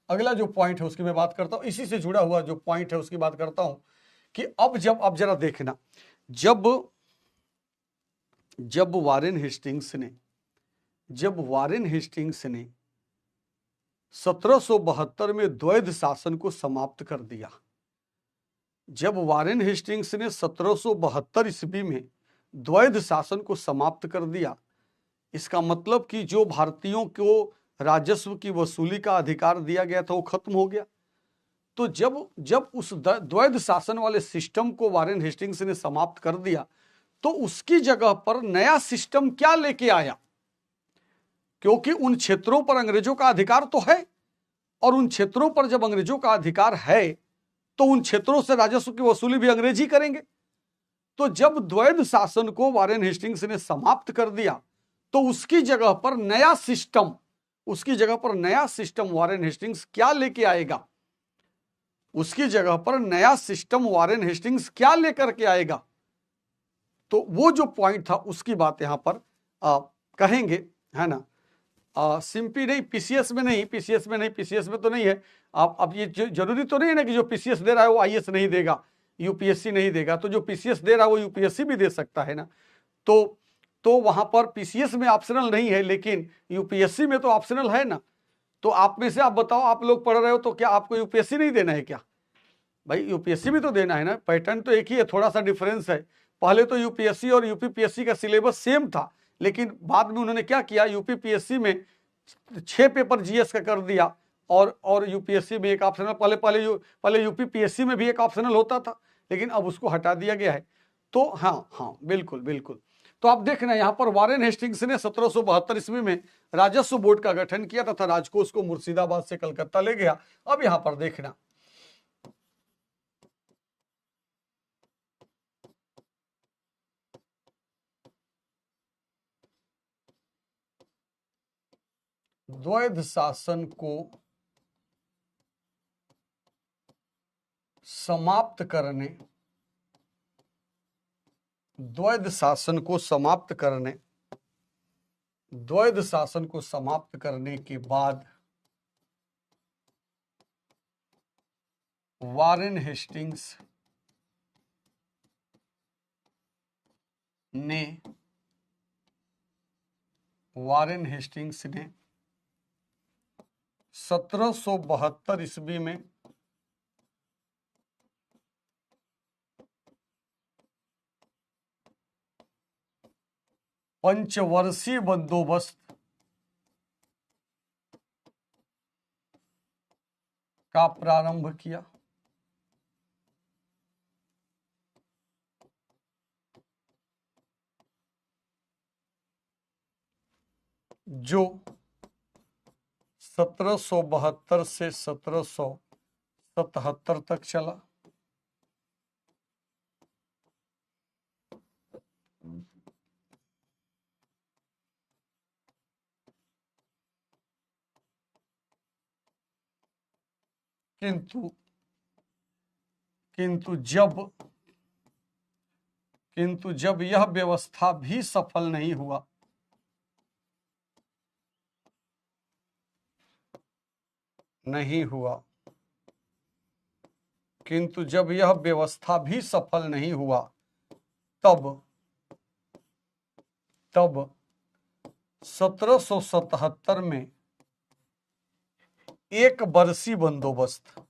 अगला जो पॉइंट है उसकी मैं बात करता हूँ, इसी से जुड़ा हुआ जो पॉइंट है उसकी बात करता हूँ कि अब जरा देखना, जब वारेन हेस्टिंग्स ने 1772 में द्वैध शासन को समाप्त कर दिया, जब वारेन हेस्टिंग्स ने 1772 ईस्वी में द्वैध शासन को समाप्त कर दिया, इसका मतलब कि जो भारतीयों को राजस्व की वसूली का अधिकार दिया गया था वो खत्म हो गया। तो जब उस द्वैध शासन वाले सिस्टम को वारेन हेस्टिंग्स ने समाप्त कर दिया, तो उसकी जगह पर नया सिस्टम क्या लेके आया, क्योंकि उन क्षेत्रों पर अंग्रेजों का अधिकार तो है, और उन क्षेत्रों पर जब अंग्रेजों का अधिकार है तो उन क्षेत्रों से राजस्व की वसूली भी अंग्रेज ही करेंगे। तो जब द्वैध शासन को वारेन हेस्टिंग्स ने समाप्त कर दिया, तो उसकी जगह पर नया सिस्टम वारेन हेस्टिंग्स क्या लेके आएगा, उसकी जगह पर नया सिस्टम वारेन हेस्टिंग्स क्या लेकर के आएगा, तो वो जो पॉइंट था उसकी बात यहां पर कहेंगे, है ना। सिंपली नहीं, पीसीएस में तो नहीं है। आप अब ये जरूरी तो नहीं है ना कि जो पीसीएस दे रहा है वो आईएएस नहीं देगा, यूपीएससी नहीं देगा, तो जो पीसीएस दे रहा है वो यूपीएससी भी दे सकता है ना। तो वहां पर पीसीएस में ऑप्शनल नहीं है, लेकिन यूपीएससी में तो ऑप्शनल है ना। तो आप में से आप बताओ, आप लोग पढ़ रहे हो तो क्या आपको यूपीएससी नहीं देना है क्या? भाई यूपीएससी भी तो देना है ना, पैटर्न तो एक ही है, थोड़ा सा डिफरेंस है। पहले तो यूपीएससी और यूपीपीएससी का सिलेबस सेम था, लेकिन बाद में उन्होंने क्या किया, यूपीपीएससी में 6 पेपर जीएस का कर दिया और यूपीएससी में एक ऑप्शनल, पहले यूपीपीएससी में भी एक ऑप्शनल होता था, लेकिन अब उसको हटा दिया गया है। तो हाँ बिल्कुल। तो आप देखना यहाँ पर वारेन हेस्टिंग्स ने 1772 ईस्वी में राजस्व बोर्ड का गठन किया तथा राजकोष को मुर्शिदाबाद से कलकत्ता ले गया। अब यहाँ पर देखना, द्वैध शासन को समाप्त करने के बाद वारेन हेस्टिंग्स ने 1772 ईस्वी में पंचवर्षीय बंदोबस्त का प्रारंभ किया। जो 1772 से 1777 तक चला। किंतु जब यह व्यवस्था भी सफल नहीं हुआ, किंतु जब यह व्यवस्था भी सफल नहीं हुआ, तब 1777 में एक वर्षीय बंदोबस्त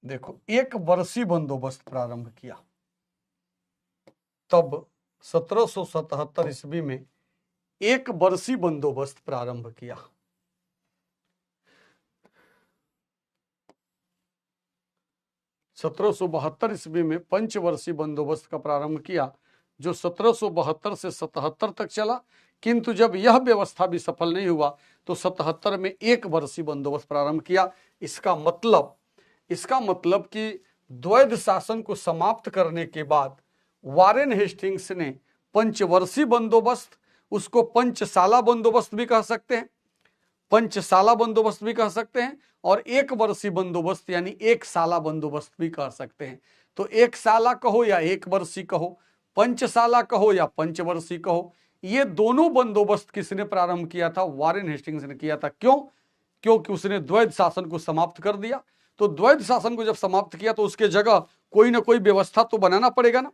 देखो, एक वर्षीय बंदोबस्त प्रारंभ किया। तब 1777 ईस्वी में एक वर्षीय बंदोबस्त प्रारंभ किया। 1772 ईस्वी में पंचवर्षीय बंदोबस्त का प्रारंभ किया, जो 1772 से 77 तक चला, किंतु जब यह व्यवस्था भी सफल नहीं हुआ तो 77 में एक वर्षीय बंदोबस्त प्रारंभ किया। इसका मतलब कि द्वैध शासन को समाप्त करने के बाद वारेन हेस्टिंग्स ने पंचवर्षीय बंदोबस्त, उसको पंचसाला बंदोबस्त भी कह सकते हैं, पंचसाला बंदोबस्त भी कह सकते हैं, और एक वर्षीय बंदोबस्त यानी एक साला बंदोबस्त भी कह सकते हैं। तो एक साला कहो या एक वर्षीय कहो, पंचसाला कहो या पंचवर्षीय कहो, ये दोनों बंदोबस्त किसने प्रारंभ किया था? वारेन हेस्टिंग्स ने किया था। क्यों? क्योंकि उसने द्वैध शासन को समाप्त कर दिया। तो द्वैध शासन को जब समाप्त किया तो उसके जगह कोई ना कोई व्यवस्था तो बनाना पड़ेगा ना,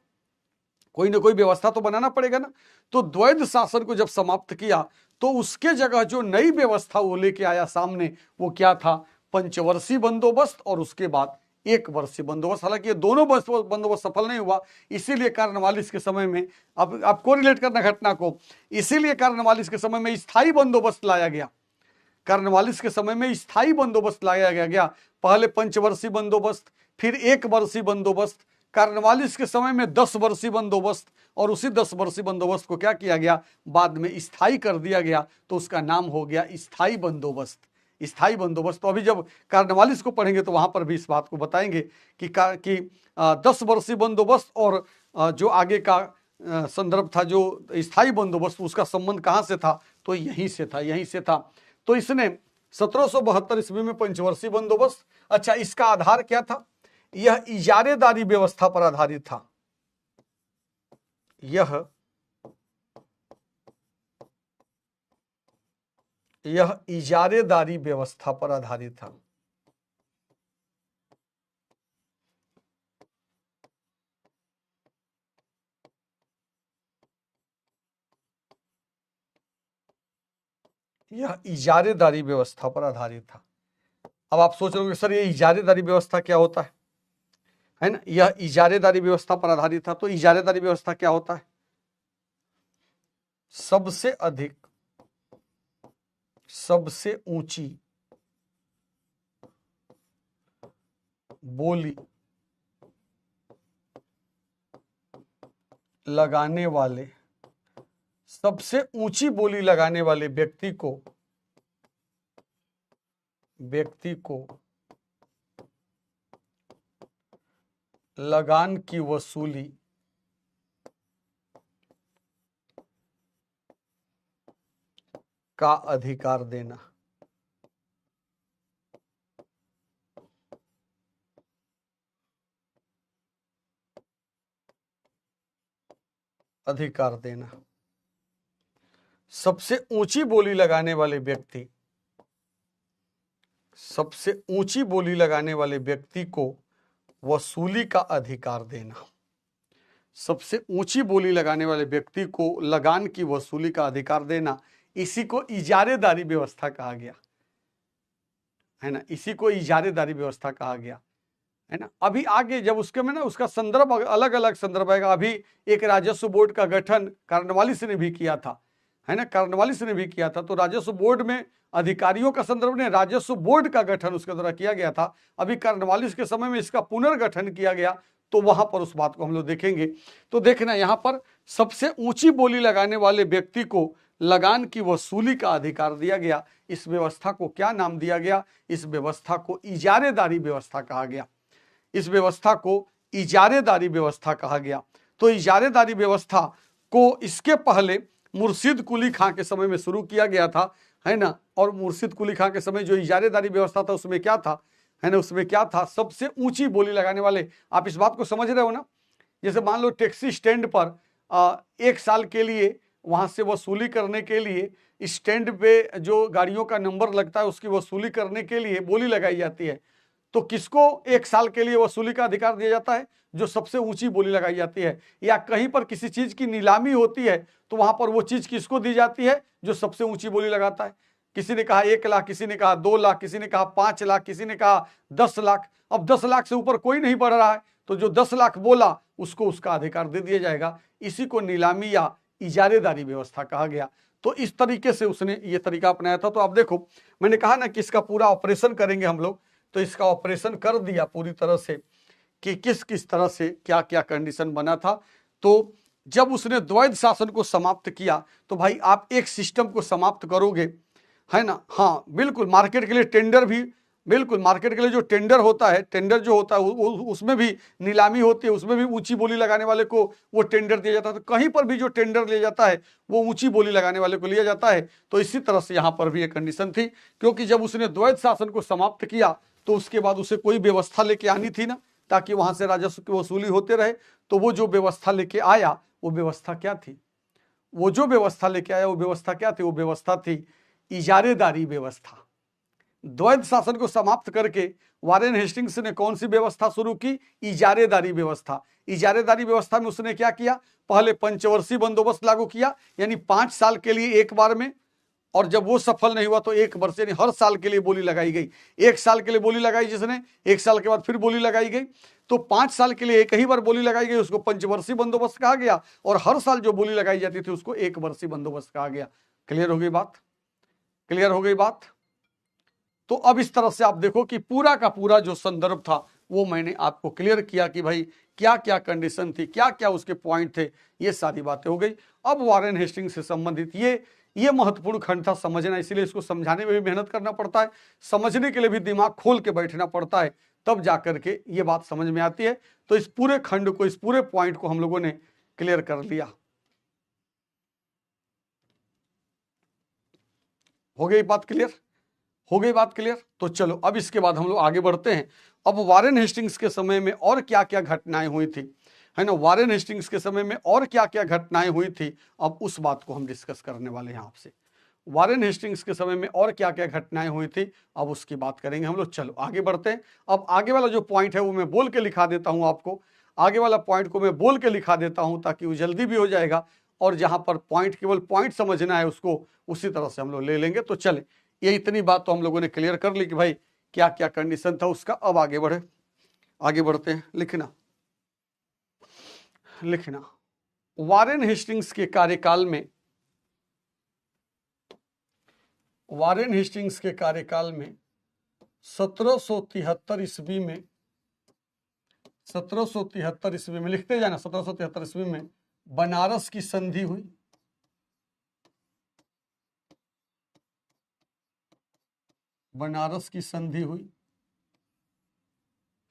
कोई ना कोई व्यवस्था तो बनाना पड़ेगा ना। तो द्वैध शासन को जब समाप्त किया तो उसके जगह जो नई व्यवस्था वो लेके आया सामने, वो क्या था? पंचवर्षीय बंदोबस्त और उसके बाद एक वर्षीय बंदोबस्त। हालांकि ये दोनों बंदोबस्त सफल नहीं हुआ, इसीलिए कार्नवालिस के समय में, अब आपको रिलेट करना घटना को, इसीलिए कार्नवालिस के समय में स्थायी बंदोबस्त लाया गया। कार्नवालिस के समय में स्थायी बंदोबस्त लाया गया। पहले पंचवर्षीय बंदोबस्त, फिर एक वर्षीय बंदोबस्त, कार्नवालिस के समय में 10 वर्षीय बंदोबस्त, और उसी 10 वर्षीय बंदोबस्त को क्या किया गया? बाद में स्थायी कर दिया गया, तो उसका नाम हो गया स्थायी बंदोबस्त। स्थायी बंदोबस्त। तो अभी जब कार्नवालिस को पढ़ेंगे तो वहां पर भी इस बात को बताएंगे कि 10 वर्षीय बंदोबस्त और जो आगे का संदर्भ था जो स्थायी बंदोबस्त, उसका संबंध कहां से था? तो यहीं से था। तो इसने 1772 ईस्वी में पंचवर्षीय बंदोबस्त। अच्छा, इसका आधार क्या था? यह इजारेदारी व्यवस्था पर आधारित था। यह इजारेदारी व्यवस्था पर आधारित था। यह इजारेदारी व्यवस्था पर आधारित था। अब आप सोच रहे होंगे सर ये इजारेदारी व्यवस्था क्या होता है ना? यह इजारेदारी व्यवस्था पर आधारित था। तो इजारेदारी व्यवस्था क्या होता है? सबसे अधिक, सबसे ऊंची बोली लगाने वाले, सबसे ऊंची बोली लगाने वाले व्यक्ति को लगान की वसूली का अधिकार देना। अधिकार देना। सबसे ऊंची बोली लगाने वाले व्यक्ति, सबसे ऊंची बोली लगाने वाले व्यक्ति को वसूली का अधिकार देना। सबसे ऊंची बोली लगाने वाले व्यक्ति को लगान की वसूली का अधिकार देना, इसी को इजारेदारी व्यवस्था कहा गया है ना। इसी को इजारेदारी व्यवस्था कहा गया है ना। अभी आगे जब उसके में ना उसका संदर्भ अलग अलग संदर्भ आएगा। अभी एक राजस्व बोर्ड का गठन कार्नवालिस ने भी किया था है ना, कार्नवालिस ने भी किया था। तो राजस्व बोर्ड में अधिकारियों का संदर्भ ने राजस्व बोर्ड का गठन उसके द्वारा किया गया था। अभी कार्नवालिस के समय में इसका पुनर्गठन किया गया, तो वहां पर उस बात को हम लोग देखेंगे। तो देखना यहाँ पर सबसे ऊंची बोली लगाने वाले व्यक्ति को लगान की वसूली का अधिकार दिया गया। इस व्यवस्था को क्या नाम दिया गया? इस व्यवस्था को इजारेदारी व्यवस्था कहा गया। इस व्यवस्था को इजारेदारी व्यवस्था कहा गया। तो इजारेदारी व्यवस्था को इसके पहले मुर्शिद कुली खां के समय में शुरू किया गया था है ना। और मुर्शिद कुली खां के समय जो इजारेदारी व्यवस्था था उसमें क्या था है ना, उसमें क्या था? सबसे ऊंची बोली लगाने वाले। आप इस बात को समझ रहे हो ना? जैसे मान लो टैक्सी स्टैंड पर 1 साल के लिए वहां से वसूली करने के लिए स्टैंड पे जो गाड़ियों का नंबर लगता है उसकी वसूली करने के लिए बोली लगाई जाती है। तो किसको 1 साल के लिए वसूली का अधिकार दिया जाता है? जो सबसे ऊंची बोली लगाई जाती है। या कहीं पर किसी चीज की नीलामी होती है तो वहां पर वो चीज किसको दी जाती है? जो सबसे ऊंची बोली लगाता है। किसी ने कहा 1 लाख, किसी ने कहा 2 लाख, किसी ने कहा 5 लाख, किसी ने कहा 10 लाख। अब 10 लाख से ऊपर कोई नहीं बढ़ रहा है, तो जो 10 लाख बोला उसको उसका अधिकार दे दिया जाएगा। इसी को नीलामी या इजारेदारी व्यवस्था कहा गया। तो इस तरीके से उसने ये तरीका अपनाया था। तो आप देखो, मैंने कहा ना कि इसका पूरा ऑपरेशन करेंगे हम लोग, तो इसका ऑपरेशन कर दिया पूरी तरह से कि किस किस तरह से क्या क्या कंडीशन बना था। तो जब उसने द्वैध शासन को समाप्त किया तो भाई आप एक सिस्टम को समाप्त करोगे, है ना। हाँ बिल्कुल, मार्केट के लिए टेंडर भी, बिल्कुल मार्केट के लिए जो टेंडर होता है, टेंडर जो होता है उसमें भी नीलामी होती है, उसमें भी ऊंची बोली लगाने वाले को वो टेंडर दिया जाता है। तो कहीं पर भी जो टेंडर लिया जाता है वो ऊंची बोली लगाने वाले को लिया जाता है। तो इसी तरह से यहाँ पर भी एक कंडीशन थी, क्योंकि जब उसने द्वैध शासन को समाप्त किया तो उसके बाद उसे कोई व्यवस्था लेके आनी थी ना, ताकि वहां से राजस्व की वसूली होते रहे। तो वो जो व्यवस्था लेके आया वो व्यवस्था क्या थी? वो जो व्यवस्था लेके आया वो व्यवस्था क्या थी? वो व्यवस्था थी इजारेदारी व्यवस्था। द्वैध शासन को समाप्त करके वारेन हेस्टिंग्स ने कौन सी व्यवस्था शुरू की? इजारेदारी व्यवस्था। इजारेदारी व्यवस्था में उसने क्या किया? पहले पंचवर्षीय बंदोबस्त लागू किया, यानी 5 साल के लिए एक बार में, और जब वो सफल नहीं हुआ तो 1 वर्ष यानी हर साल के लिए बोली लगाई गई। 1 साल के लिए बोली लगाई जिसने, 1 साल के बाद फिर बोली लगाई गई, तो 5 साल के लिए एक ही बार बोली लगाई गई, उसको पंचवर्षीय बंदोबस्त कहा गया। और हर साल जो बोली लगाई जाती थी उसको 1 वर्षीय बंदोबस्त कहा गया। क्लियर हो गई बात? क्लियर हो गई बात? तो अब इस तरह से आप देखो कि पूरा का पूरा जो संदर्भ था वो मैंने आपको क्लियर किया कि भाई क्या क्या कंडीशन थी, क्या क्या उसके पॉइंट थे, ये सारी बातें हो गई। अब वारेन हेस्टिंग्स से संबंधित ये महत्वपूर्ण खंड था समझना, इसीलिए इसको समझाने में भी मेहनत करना पड़ता है, समझने के लिए भी दिमाग खोल के बैठना पड़ता है, तब जाकर के ये बात समझ में आती है। तो इस पूरे खंड को, इस पूरे पॉइंट को हम लोगों ने क्लियर कर लिया। हो गई बात क्लियर? हो गई बात क्लियर? तो चलो अब इसके बाद हम लोग आगे बढ़ते हैं। अब वारेन हेस्टिंग्स के समय में और क्या क्या घटनाएं हुई थी, है ना, वारेन हेस्टिंग्स के समय में और क्या क्या घटनाएं हुई थी, अब उस बात को हम डिस्कस करने वाले हैं आपसे। वारेन हेस्टिंग्स के समय में और क्या क्या घटनाएं हुई थी, अब उसकी बात करेंगे हम लोग। चलो आगे बढ़ते हैं। अब आगे वाला जो पॉइंट है वो मैं बोल के लिखा देता हूं आपको, आगे वाला पॉइंट को मैं बोल के लिखा देता हूं ताकि वो जल्दी भी हो जाएगा, और जहां पर पॉइंट, केवल पॉइंट समझना है उसको, उसी तरह से हम लोग ले लेंगे। तो चले, ये इतनी बात तो हम लोगों ने क्लियर कर ली कि भाई क्या क्या कंडीशन था उसका। अब आगे बढ़े, आगे बढ़ते हैं। लिखना लिखना वारेन हेस्टिंग्स के कार्यकाल में, वारेन हेस्टिंग्स के कार्यकाल में 1773 ईस्वी में, 1773 ईस्वी में, लिखते जाना, 1773 ईस्वी में बनारस की संधि हुई। बनारस की संधि हुई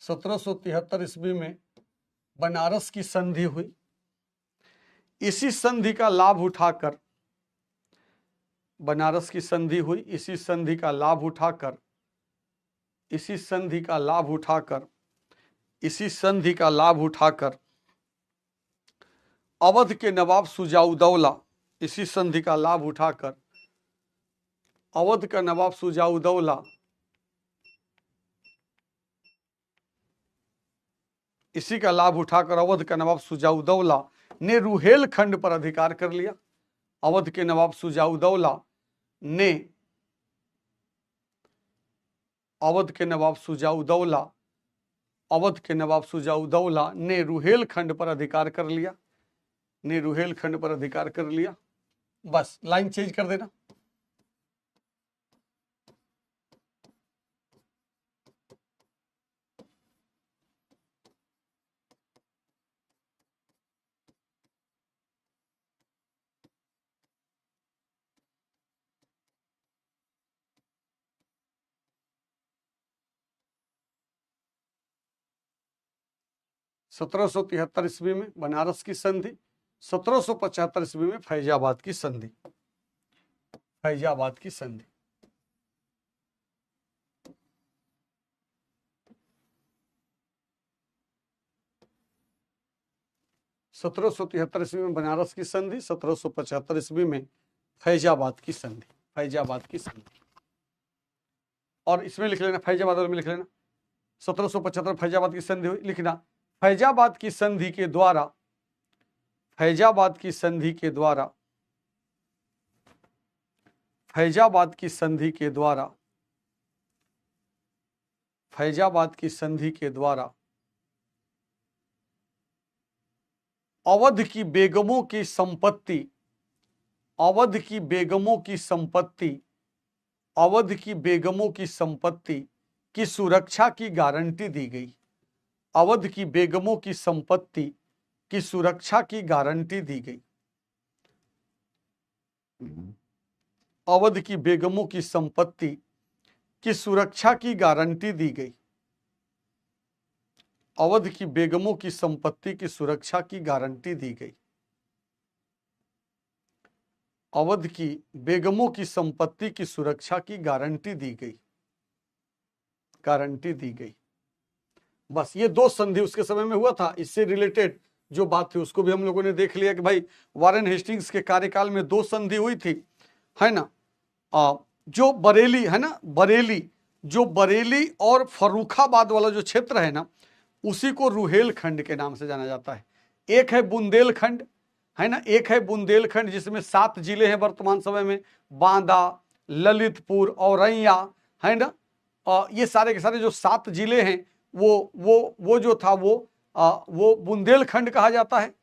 1773 ईस्वी में, बनारस की संधि हुई। इसी संधि का लाभ उठाकर, बनारस की संधि हुई, इसी संधि का लाभ उठाकर, इसी संधि का लाभ उठाकर, इसी संधि का लाभ उठाकर अवध के नवाब शुजाउद्दौला, इसी संधि का लाभ उठाकर अवध का नवाब शुजाउद्दौला, इसी का लाभ उठाकर अवध का नवाब शुजाउद्दौला ने रुहेलखंड पर अधिकार कर लिया। अवध के नवाब शुजाउद्दौला ने, अवध के नवाब शुजाउद्दौला, अवध के नवाब शुजाउद्दौला ने रुहेलखंड पर अधिकार कर लिया, ने रुहेलखंड पर अधिकार कर लिया। बस लाइन चेंज कर देना। सत्रह सौ 73 ईस्वी में बनारस की संधि, 1775 ईस्वी में फैजाबाद की संधि, फैजाबाद की संधि। सत्रह सौ 73 ईस्वी में बनारस की संधि, 1775 ईस्वी में फैजाबाद की संधि, फैजाबाद की संधि। और इसमें लिख लेना, फैजाबाद में लिख लेना 1775 फैजाबाद की संधि हुई। लिखना फैजाबाद की संधि के द्वारा, फैजाबाद की संधि के द्वारा, फैजाबाद की संधि के द्वारा, फैजाबाद की संधि के द्वारा अवध की बेगमों की संपत्ति, अवध की बेगमों की संपत्ति, अवध की बेगमों की संपत्ति की सुरक्षा की गारंटी दी गई। अवध की बेगमों की संपत्ति की सुरक्षा की गारंटी दी गई। अवध की बेगमों की संपत्ति की सुरक्षा की गारंटी दी गई। अवध की बेगमों की संपत्ति की सुरक्षा की गारंटी दी गई। अवध की बेगमों की संपत्ति की सुरक्षा की गारंटी दी गई। गारंटी दी गई। बस ये दो संधि उसके समय में हुआ था। इससे रिलेटेड जो बात थी उसको भी हम लोगों ने देख लिया कि भाई वारेन हेस्टिंग्स के कार्यकाल में दो संधि हुई थी, है ना। जो बरेली है ना, बरेली, जो बरेली और फर्रुखाबाद वाला जो क्षेत्र है ना, उसी को रुहेलखंड के नाम से जाना जाता है। एक है बुंदेलखंड, है ना, एक है बुंदेलखंड जिसमें 7 जिले हैं वर्तमान समय में, बांदा, ललितपुर, औरैया, है ना। ये सारे के सारे जो 7 जिले हैं वो जो था वो बुंदेलखंड कहा जाता है।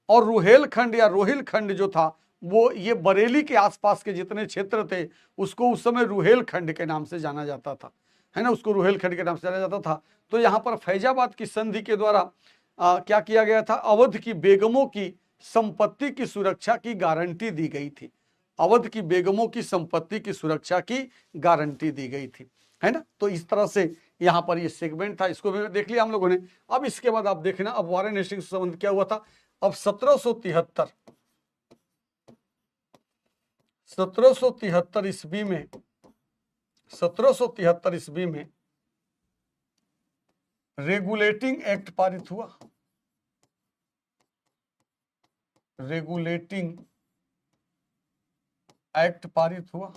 और रुहेलखंड या रोहिलखंड जो था वो ये बरेली के आसपास के जितने क्षेत्र थे उसको उस समय रुहेलखंड के नाम से जाना जाता था, है ना, उसको रुहेलखंड के नाम से जाना जाता था। तो यहाँ पर फैजाबाद की संधि के द्वारा क्या किया गया था, अवध की बेगमों की संपत्ति की सुरक्षा की गारंटी दी गई थी। अवध की बेगमों की संपत्ति की सुरक्षा की गारंटी दी गई थी, है ना। तो इस तरह से यहाँ पर ये सेगमेंट था, इसको भी देख लिया हम लोगों ने। अब इसके बाद आप देखना अब वारेन हेस्टिंग्स से संबंध क्या हुआ था। अब 1773 ईस्वी में 1773 ईस्वी में रेगुलेटिंग एक्ट पारित हुआ। रेगुलेटिंग एक्ट पारित हुआ।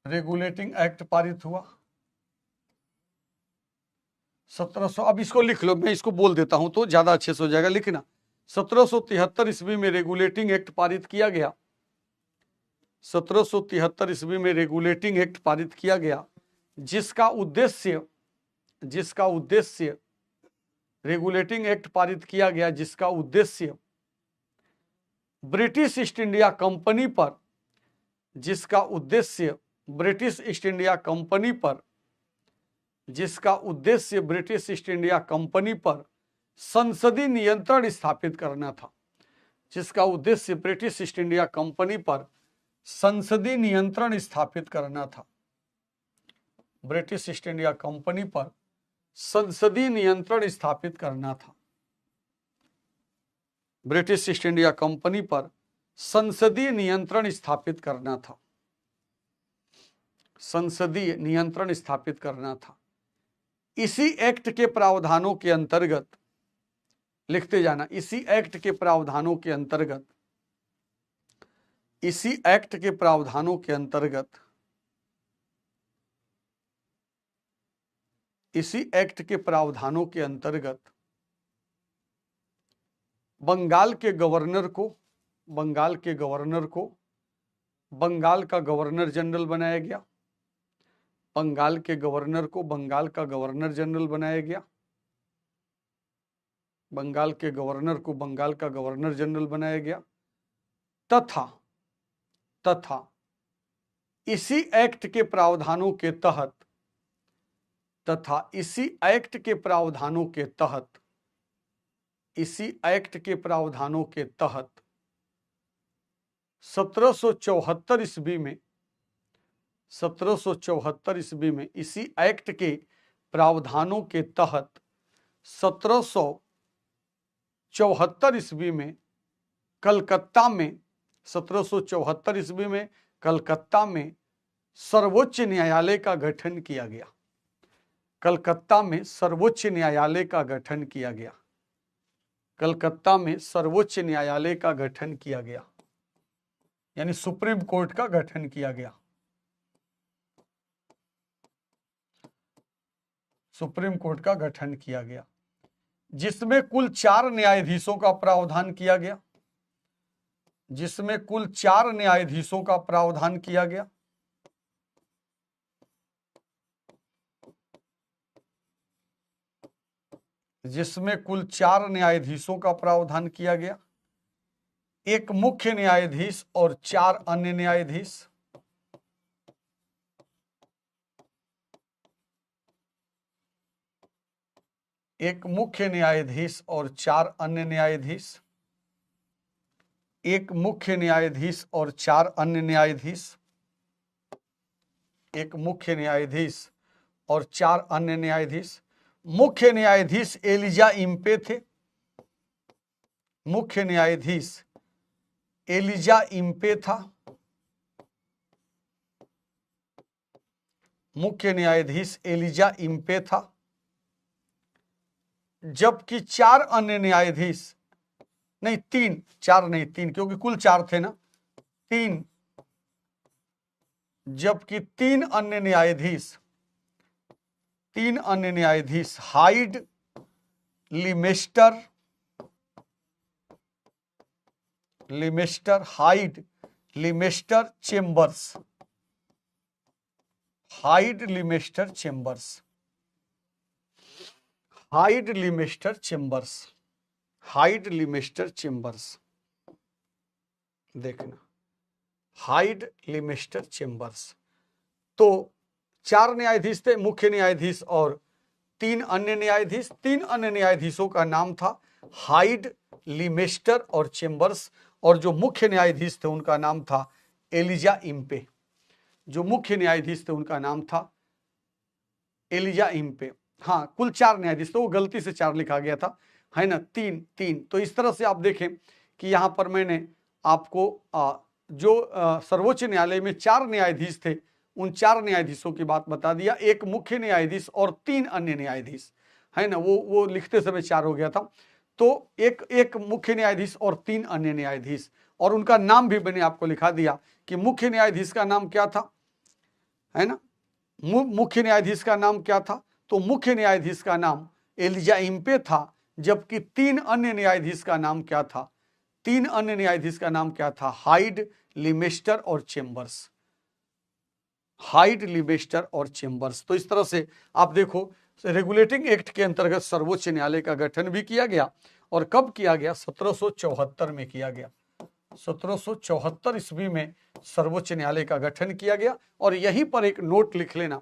रेगुलेटिंग एक्ट पारित हुआ 1700। अब इसको लिख लो, मैं इसको बोल देता हूं तो ज्यादा अच्छे से हो जाएगा लिखना। 1773 ईस्वी में रेगुलेटिंग एक्ट पारित किया गया। 1773 ईस्वी में रेगुलेटिंग एक्ट पारित किया गया जिसका उद्देश्य रेगुलेटिंग एक्ट पारित किया गया जिसका उद्देश्य ब्रिटिश ईस्ट इंडिया कंपनी पर जिसका उद्देश्य ब्रिटिश ईस्ट इंडिया कंपनी पर संसदीय नियंत्रण स्थापित करना था। जिसका उद्देश्य ब्रिटिश ईस्ट इंडिया कंपनी पर संसदीय नियंत्रण स्थापित करना था। ब्रिटिश ईस्ट इंडिया कंपनी पर संसदीय नियंत्रण स्थापित करना था। ब्रिटिश ईस्ट इंडिया कंपनी पर संसदीय नियंत्रण स्थापित करना था। संसदीय नियंत्रण स्थापित करना था। इसी एक्ट के प्रावधानों के अंतर्गत लिखते जाना, इसी एक्ट के प्रावधानों के अंतर्गत, इसी एक्ट के प्रावधानों के अंतर्गत, इसी एक्ट के प्रावधानों के अंतर्गत बंगाल के गवर्नर को बंगाल का गवर्नर जनरल बनाया गया। बंगाल के गवर्नर को बंगाल का गवर्नर जनरल बनाया गया। बंगाल के गवर्नर को बंगाल का गवर्नर जनरल बनाया गया तथा इसी एक्ट के प्रावधानों के तहत 1774 ईस्वी में इसी एक्ट के प्रावधानों के तहत 1774 ईस्वी में कलकत्ता में 1774 ईस्वी में कलकत्ता में सर्वोच्च न्यायालय का गठन किया गया। कलकत्ता में सर्वोच्च न्यायालय का गठन किया गया। कलकत्ता में सर्वोच्च न्यायालय का गठन किया गया, यानी सुप्रीम कोर्ट का गठन किया गया। सुप्रीम कोर्ट का गठन किया गया जिसमें कुल 4 न्यायाधीशों का प्रावधान किया गया। जिसमें कुल 4 न्यायाधीशों का प्रावधान किया गया। जिसमें कुल 4 न्यायाधीशों का प्रावधान किया गया। एक मुख्य न्यायाधीश और 4 अन्य न्यायाधीश। एक मुख्य न्यायाधीश और 4 अन्य न्यायाधीश, एक मुख्य न्यायाधीश और 4 अन्य न्यायाधीश, एक मुख्य न्यायाधीश और 4 अन्य न्यायाधीश। मुख्य न्यायाधीश एलिजा इम्पे थे, मुख्य न्यायाधीश एलिजा इम्पे था, मुख्य न्यायाधीश एलिजा इम्पे था, जबकि 4 अन्य न्यायाधीश, नहीं 3, 4 नहीं 3, क्योंकि कुल 4 थे ना, 3, जबकि 3 अन्य न्यायाधीश, 3 अन्य न्यायाधीश hide, लिमेस्टर, hide, लिमेस्टर, chambers, hide, लिमेस्टर, chambers, hide, लिमेस्टर, chambers, hide, लिमेस्टर, chambers, देखना हाइड, लिमेस्टर, चेम्बर्स। तो 4 न्यायाधीश थे, मुख्य न्यायाधीश और 3 अन्य न्यायाधीश। 3 अन्य न्यायाधीशों का नाम था हाइड, लिमेस्टर और चेम्बर्स, और जो मुख्य न्यायाधीश थे उनका नाम था एलिजा इम्पे। जो मुख्य न्यायाधीश थे उनका नाम था एलिजा इम्पे। हाँ, कुल 4 न्यायाधीश, तो वो गलती से 4 लिखा गया था, है ना, 3। तो इस तरह से आप देखें कि यहाँ पर मैंने आपको जो सर्वोच्च न्यायालय में 4 न्यायाधीश थे, उन 4 न्यायाधीशों की बात बता दिया। एक मुख्य न्यायाधीश और 3 अन्य न्यायाधीश, है ना, वो लिखते समय 4 हो गया था। तो एक मुख्य न्यायाधीश और 3 अन्य न्यायाधीश, और उनका नाम भी मैंने आपको लिखा दिया कि मुख्य न्यायाधीश का नाम क्या था, है ना, मुख्य न्यायाधीश का नाम क्या था। तो मुख्य न्यायाधीश का नाम एलिजा इम्पे था, जबकि 3 अन्य न्यायाधीश का नाम क्या था, 3 अन्य न्यायाधीश का नाम क्या था, हाइड, लिमेस्टर और चेम्बर्स, हाइड, लिमेस्टर और चेम्बर्स। तो इस तरह से आप देखो, रेगुलेटिंग एक्ट के अंतर्गत सर्वोच्च न्यायालय का गठन भी किया गया, और कब किया गया, 1774 में किया गया। 1774 ईस्वी में सर्वोच्च न्यायालय का गठन किया गया। और यहीं पर एक नोट लिख लेना,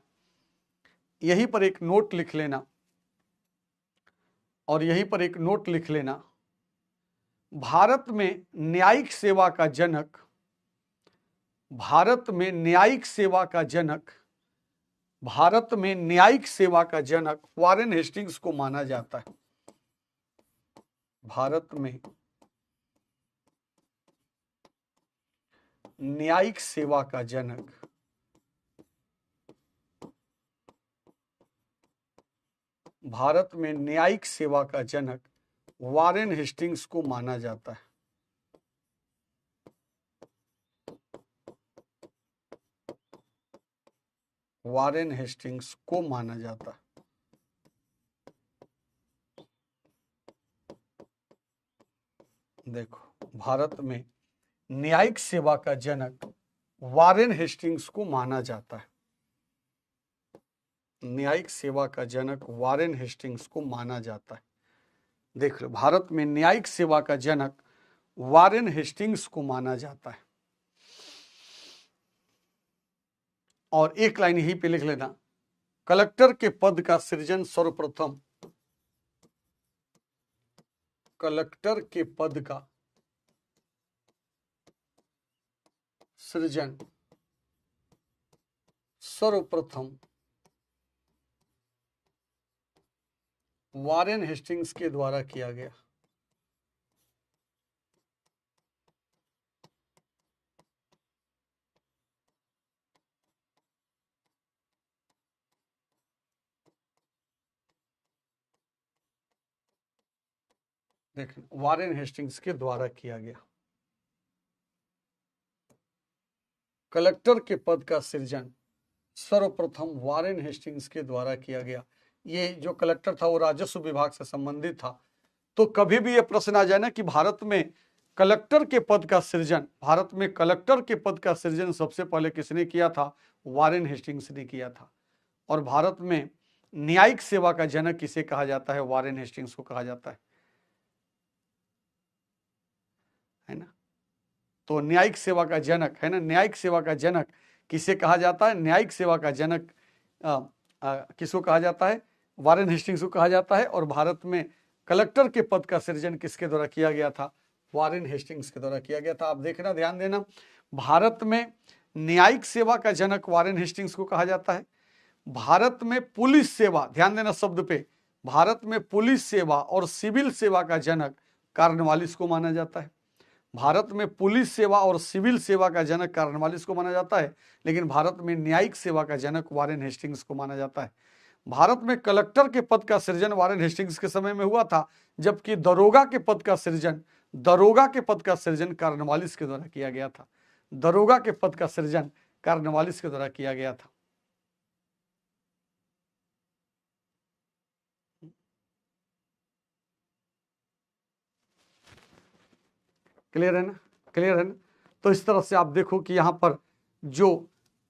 यहीं पर एक नोट लिख लेना, और यहीं पर एक नोट लिख लेना, भारत में न्यायिक सेवा का जनक, भारत में न्यायिक सेवा का जनक, भारत में न्यायिक सेवा का जनक वारेन हेस्टिंग्स को माना जाता है। भारत में न्यायिक सेवा का जनक, भारत में न्यायिक सेवा का जनक वारेन हेस्टिंग्स को माना जाता है। वारेन हेस्टिंग्स को माना जाता है। देखो, भारत में न्यायिक सेवा का जनक वारेन हेस्टिंग्स को माना जाता है। न्यायिक सेवा का जनक वारेन हेस्टिंग्स को माना जाता है। देख लो, भारत में न्यायिक सेवा का जनक वारेन हेस्टिंग्स को माना जाता है। और एक लाइन यहीं पे लिख लेना, कलेक्टर के पद का सृजन सर्वप्रथम, कलेक्टर के पद का सृजन सर्वप्रथम वारेन हेस्टिंग्स के द्वारा किया गया। देखें, वारेन हेस्टिंग्स के द्वारा किया गया। कलेक्टर के पद का सृजन सर्वप्रथम वारेन हेस्टिंग्स के द्वारा किया गया। ये जो कलेक्टर था वो राजस्व विभाग से संबंधित था। तो कभी भी ये प्रश्न आ जाए ना कि भारत में कलेक्टर के पद का सृजन, भारत में कलेक्टर के पद का सृजन सबसे पहले किसने किया था, वारेन हेस्टिंग्स ने किया था। और भारत में न्यायिक सेवा का जनक किसे कहा जाता है, वारेन हेस्टिंग्स को कहा जाता है ना। तो न्यायिक सेवा का जनक, है ना, न्यायिक सेवा का जनक किसे कहा जाता है, न्यायिक सेवा का जनक किसको कहा जाता है, वारेन हेस्टिंग्स को कहा जाता है। और भारत में कलेक्टर के पद का सृजन किसके द्वारा किया गया था? वारेन हेस्टिंग्स के द्वारा किया गया था। आप देखना, ध्यान देना, भारत में न्यायिक सेवा का जनक वारेन हेस्टिंग्स को कहा जाता है। भारत में पुलिस सेवा, ध्यान देना शब्द पे, भारत में पुलिस सेवा और सिविल सेवा का जनक कॉर्नवालिस को माना जाता है। भारत में पुलिस सेवा और सिविल सेवा का जनक कॉर्नवालिस को माना जाता है, लेकिन भारत में न्यायिक सेवा का जनक वारेन हेस्टिंग्स को माना जाता है। भारत में कलेक्टर के पद का सृजन वारेन हेस्टिंग्स के समय में हुआ था, जबकि दरोगा के पद का सृजन कॉर्नवालिस के द्वारा किया गया था। दरोगा के पद का सृजन कॉर्नवालिस के द्वारा किया गया था। क्लियर है ना? क्लियर है ना? तो इस तरह से आप देखो कि यहां पर जो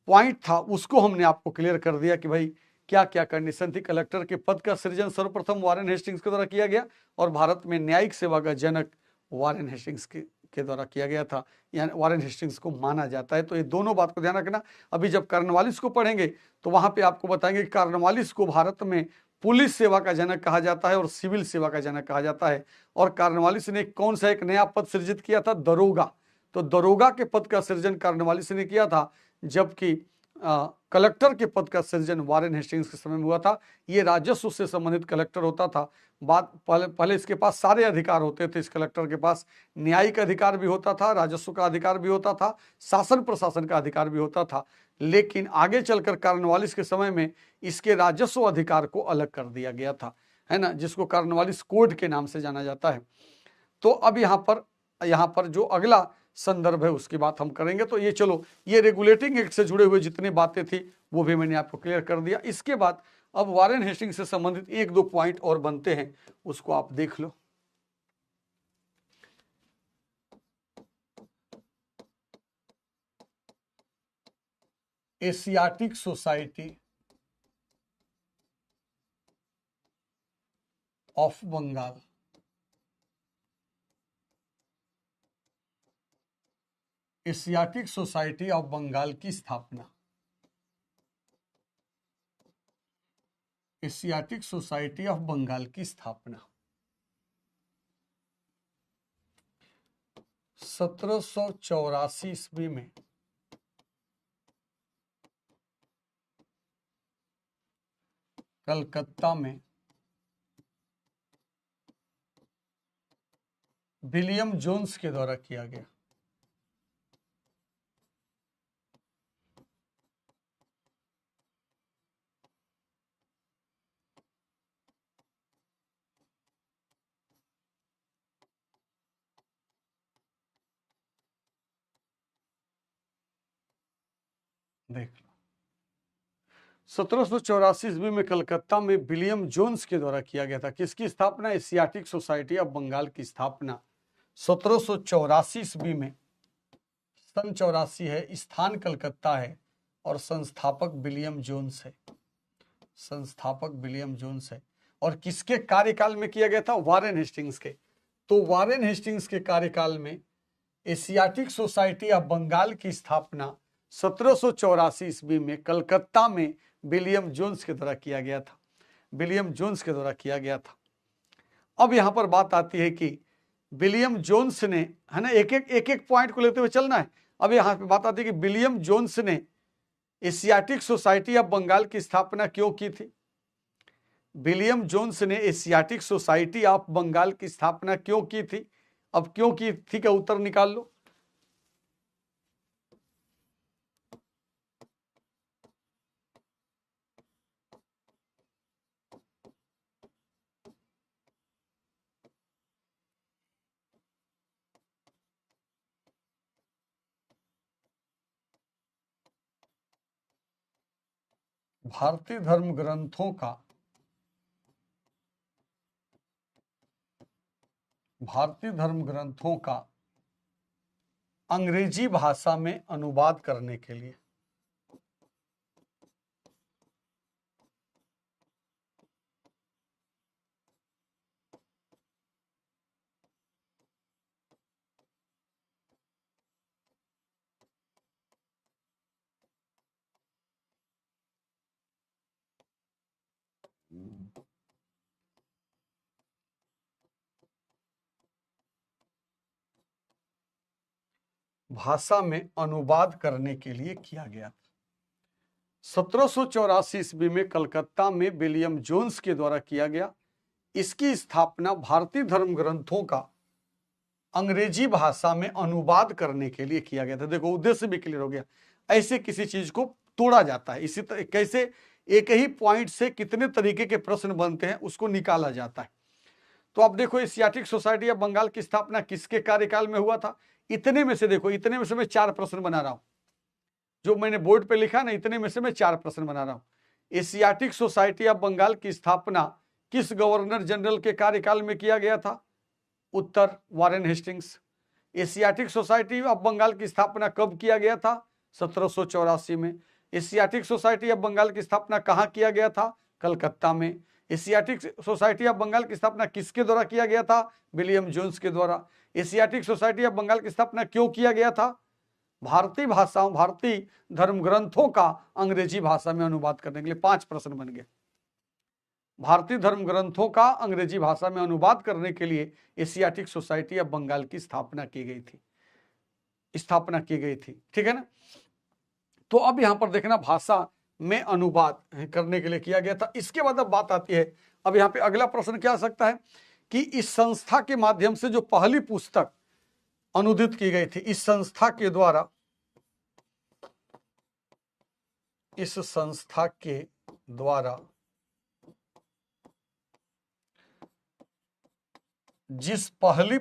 पॉइंट था उसको हमने आपको क्लियर कर दिया कि भाई क्या क्या कंडीशन थी। कलेक्टर के पद का सृजन सर्वप्रथम वारेन हेस्टिंग्स के द्वारा किया गया और भारत में न्यायिक सेवा का जनक वारेन हेस्टिंग्स के द्वारा किया गया था, यानी वारेन हेस्टिंग्स को माना जाता है। तो ये दोनों बात को ध्यान रखना। अभी जब कॉर्नवालिस को पढ़ेंगे तो वहां पे आपको बताएंगे कि कॉर्नवालिस को भारत में पुलिस सेवा का जनक कहा जाता है और सिविल सेवा का जनक कहा जाता है। और कॉर्नवालिस ने कौन सा एक नया पद सृजित किया था? दरोगा। तो दरोगा के पद का सृजन कॉर्नवालिस ने किया था, जबकि कलेक्टर के पद का सृजन वारेन हेस्टिंग्स के समय में हुआ था। ये राजस्व से संबंधित कलेक्टर होता था। बात पहले इसके पास सारे अधिकार होते थे। इस कलेक्टर के पास न्यायिक अधिकार भी होता था, राजस्व का अधिकार भी होता था, शासन प्रशासन का अधिकार भी होता था। लेकिन आगे चलकर कॉर्नवालिस के समय में इसके राजस्व अधिकार को अलग कर दिया गया था, है ना, जिसको कॉर्नवालिस कोड के नाम से जाना जाता है। तो अब यहाँ पर जो अगला संदर्भ है उसकी बात हम करेंगे। तो ये चलो, ये रेगुलेटिंग एक्ट से जुड़े हुए जितनी बातें थी वो भी मैंने आपको क्लियर कर दिया। इसके बाद अब वारेन हेस्टिंग्स से संबंधित एक दो पॉइंट और बनते हैं, उसको आप देख लो। Asiatic society of Bengal, Asiatic society of Bengal की स्थापना, एशियाटिक सोसाइटी ऑफ बंगाल की स्थापना 1784 ईस्वी में कलकत्ता में विलियम जोन्स के द्वारा किया गया। देख लो, 1784 ईस्वी में कलकत्ता में विलियम जोन्स के द्वारा किया गया था। किसकी स्थापना? एशियाटिक सोसाइटी ऑफ बंगाल की स्थापना 1784 ईस्वी में। सन 84 है, स्थान कलकत्ता है और संस्थापक विलियम जोन्स है। संस्थापक विलियम जोन्स है। और किसके कार्यकाल में किया गया था? वारेन हेस्टिंग्स के। तो वारेन हेस्टिंग्स के कार्यकाल में एशियाटिक सोसाइटी ऑफ बंगाल की स्थापना 1784 ईस्वी में कलकत्ता में विलियम जोन्स के द्वारा किया गया था। विलियम जोन्स के द्वारा किया गया था। अब यहां पर बात आती है कि विलियम जोन्स ने, है ना, एक एक पॉइंट को लेते हुए चलना है। अब यहां पे बात आती है कि विलियम जोन्स ने एशियाटिक सोसाइटी ऑफ बंगाल की स्थापना क्यों की थी? विलियम जोन्स ने एशियाटिक सोसाइटी ऑफ बंगाल की स्थापना क्यों की थी? अब क्यों की थी का उत्तर निकाल लो। भारतीय धर्म ग्रंथों का, भारतीय धर्म ग्रंथों का अंग्रेजी भाषा में अनुवाद करने के लिए। भाषा में अनुवाद करने के लिए किया गया था। 1784 ईस्वी में कलकत्ता में विलियम जोन्स के द्वारा किया गया। इसकी स्थापना भारतीय धर्म ग्रंथों का अंग्रेजी भाषा में अनुवाद करने के लिए किया गया था। देखो उद्देश्य भी क्लियर हो गया। ऐसे किसी चीज को तोड़ा जाता है, इसी तरह कैसे एक ही पॉइंट से कितने तरीके के प्रश्न बनते हैं उसको निकाला जाता है। तो आप देखो एशियाटिक सोसाइटी ऑफ बंगाल की स्थापना किसके कार्यकाल में हुआ था? इतने में से देखो, इतने में से मैं 4 प्रश्न बना रहा हूं, जो मैंने बोर्ड पे लिखा ना, इतने में से मैं 4 प्रश्न बना रहा हूं। एशियाटिक सोसाइटी ऑफ बंगाल की स्थापना किस गवर्नर जनरल के कार्यकाल में किया गया था? उत्तर Warren Hastings. Asiatic society of Bengal की स्थापना कब किया गया था? 1784 में। एशियाटिक सोसाइटी ऑफ बंगाल की स्थापना कहां किया गया था? कलकत्ता में। एशियाटिक सोसाइटी ऑफ बंगाल की स्थापना किसके द्वारा किया गया था? विलियम जोन्स के द्वारा। एशियाटिक सोसाइटी ऑफ बंगाल की स्थापना क्यों किया गया था? भारतीय भाषाओं, भारतीय धर्म ग्रंथों का अंग्रेजी भाषा में अनुवाद करने के लिए। 5 प्रश्न बन गए। भारतीय धर्म ग्रंथों का अंग्रेजी भाषा में अनुवाद करने के लिए एशियाटिक सोसाइटी ऑफ बंगाल की स्थापना की गई थी, ठीक है ना। तो अब यहां पर देखना, भाषा में अनुवाद करने के लिए किया गया था। इसके बाद अब बात आती है, अब यहां पे अगला प्रश्न क्या आ सकता है कि इस संस्था के माध्यम से जो पहली पुस्तक अनुदित की गई थी, इस संस्था के द्वारा जिस पहली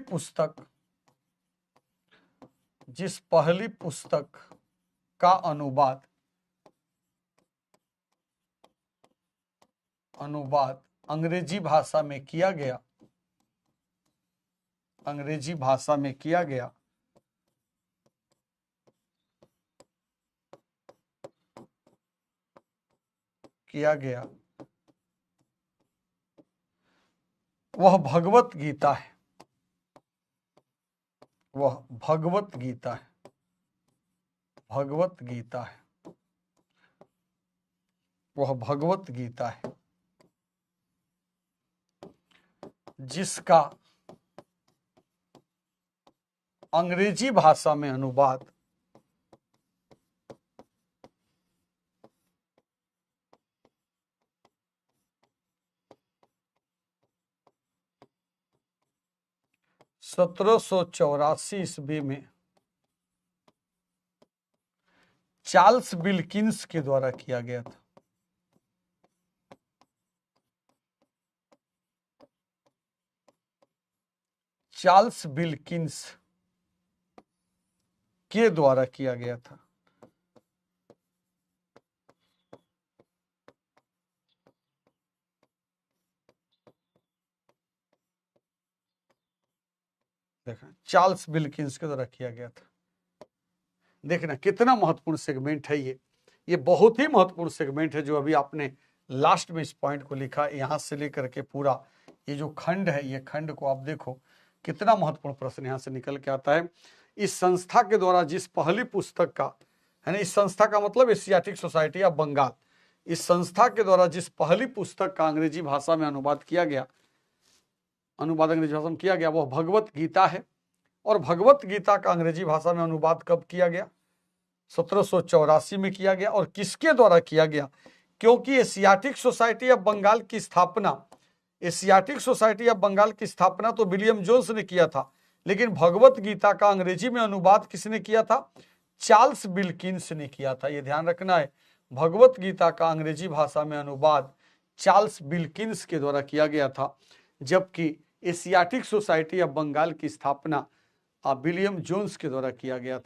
पुस्तक का अनुवाद अंग्रेजी भाषा में किया गया, वह भगवत गीता है। जिसका अंग्रेजी भाषा में अनुवाद सत्रह सौ चौरासी ईस्वी में चार्ल्स विल्किंस के द्वारा किया गया था। चार्ल्स विल्किंस के द्वारा किया गया था। देखना, चार्ल्स विल्किंस के द्वारा किया गया था। देखना कितना महत्वपूर्ण सेगमेंट है ये बहुत ही महत्वपूर्ण सेगमेंट है जो अभी आपने लास्ट में इस पॉइंट को लिखा। यहां से लेकर के पूरा ये जो खंड है, ये खंड को आप देखो कितना महत्वपूर्ण प्रश्न यहां से निकल के आता है। इस संस्था के द्वारा जिस पहली पुस्तक का, है ना, इस संस्था का मतलब एशियाटिक सोसाइटी ऑफ बंगाल, इस संस्था के द्वारा जिस पहली पुस्तक का अंग्रेजी भाषा में अनुवाद अंग्रेजी भाषा में किया गया, वह भगवत गीता है। और भगवत गीता का अंग्रेजी भाषा में अनुवाद कब किया गया? 1784 में किया गया। और किसके द्वारा किया गया? क्योंकि एशियाटिक सोसाइटी ऑफ बंगाल की स्थापना तो विलियम जोन्स ने किया था, लेकिन भगवत गीता का अंग्रेजी में अनुवाद किसने किया था? चार्ल्स विल्किंस ने किया था। यह ध्यान रखना है, भगवत गीता का अंग्रेजी भाषा में अनुवाद चार्ल्स विल्किंस के द्वारा किया गया था, जबकि एशियाटिक सोसाइटी ऑफ बंगाल की स्थापना विलियम जोन्स के द्वारा किया गया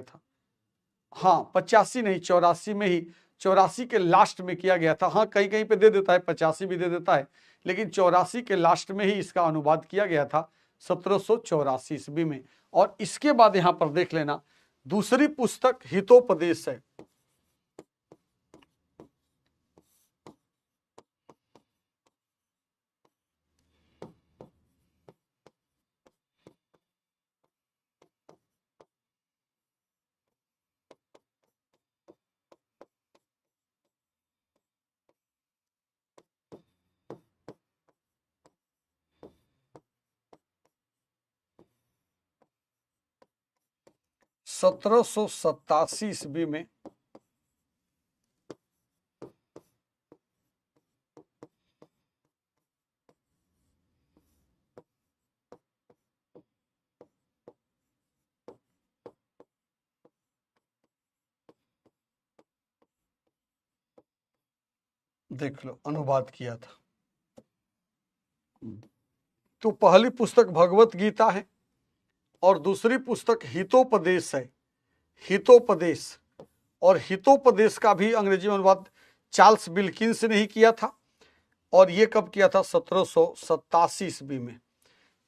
था। हाँ, 85 नहीं, 84 में ही, 84 के लास्ट में किया गया था। हाँ, कहीं कहीं पे दे देता है, 85 भी दे देता है, लेकिन 84 के लास्ट में ही इसका अनुवाद किया गया था, 1784 ईस्वी में। और इसके बाद यहां पर देख लेना, दूसरी पुस्तक हितोपदेश है। 1787 ईस्वी में देख लो अनुवाद किया था। तो पहली पुस्तक भगवत गीता है और दूसरी पुस्तक हितोपदेश है। हितोपदेश, और हितोपदेश का भी अंग्रेजी में अनुवाद चार्ल्स विल्किंस ने ही किया था। और ये कब किया था? 1787 ईस्वी में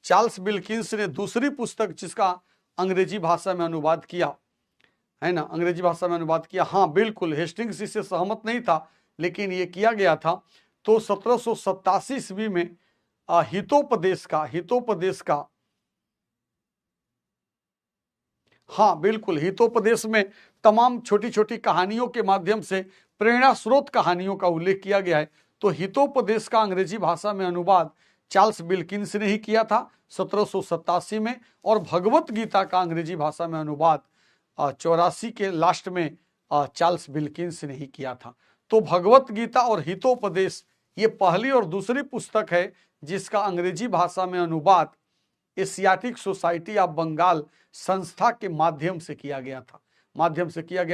चार्ल्स विल्किंस ने दूसरी पुस्तक जिसका अंग्रेजी भाषा में अनुवाद किया है ना, अंग्रेजी भाषा में अनुवाद किया। हाँ बिल्कुल, हेस्टिंग्स इससे सहमत नहीं था लेकिन ये किया गया था। तो 1787 ईस्वी में हितोपदेश का हाँ बिल्कुल, हितोपदेश में तमाम छोटी छोटी कहानियों के माध्यम से प्रेरणा स्रोत कहानियों का उल्लेख किया गया है। तो हितोपदेश का अंग्रेजी भाषा में अनुवाद चार्ल्स विल्किंस ने ही किया था 1787 में, और भगवत गीता का अंग्रेजी भाषा में अनुवाद 84 के लास्ट में चार्ल्स विल्किंस ने ही किया था। तो भगवत गीता और हितोपदेश ये पहली और दूसरी पुस्तक है जिसका अंग्रेजी भाषा में अनुवाद एशियाटिक सोसाइटी ऑफ बंगाल संस्था के माध्यम से किया गया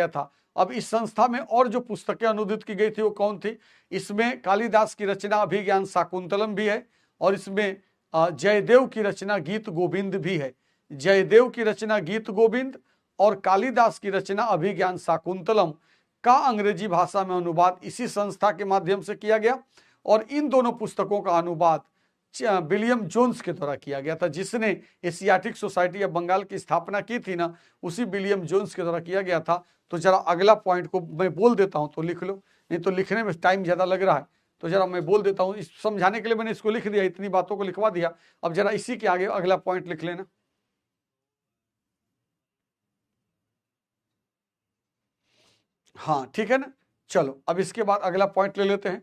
था। अब इस संस्था में और जो पुस्तकें अनुदित की गई थी वो कौन थी? इसमें कालिदास की रचना अभिज्ञान शाकुंतलम भी है, और इसमें जयदेव की रचना गीत गोविंद भी है। जयदेव की रचना गीत गोविंद और कालिदास की रचना अभिज्ञान शाकुंतलम का अंग्रेजी भाषा में अनुवाद इसी संस्था के माध्यम से किया गया। और इन दोनों पुस्तकों का अनुवाद विलियम जोन्स के द्वारा किया गया था। जिसने एशियाटिक सोसाइटी ऑफ बंगाल की स्थापना की थी ना, उसी विलियम जोन्स के द्वारा किया गया था। तो जरा अगला पॉइंट को मैं बोल देता हूं तो लिख लो, नहीं तो लिखने में टाइम ज्यादा लग रहा है। तो जरा मैं बोल देता हूं, इस समझाने के लिए मैंने इसको लिख दिया, इतनी बातों को लिखवा दिया। अब जरा इसी के आगे अगला पॉइंट लिख लेना। हाँ ठीक है ना, चलो अब इसके बाद अगला पॉइंट ले लेते हैं।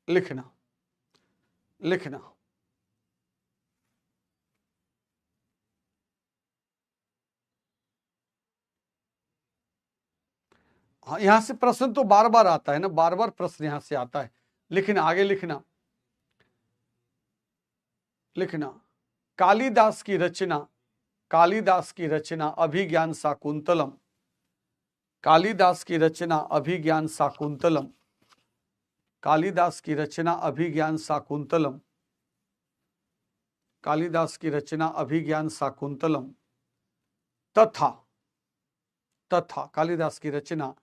लिखना लिखना हाँ, यहां से प्रश्न तो बार बार आता है ना, बार बार प्रश्न यहां से आता है। लिखना, आगे लिखना। लिखना कालिदास की रचना, कालिदास की रचना अभिज्ञान शाकुंतलम, कालिदास की रचना अभिज्ञान शाकुंतलम, कालिदास की रचना अभिज्ञान शाकुंतलम, कालिदास की रचना अभिज्ञान शाकुंतलम तथा, तथा कालिदास की रचना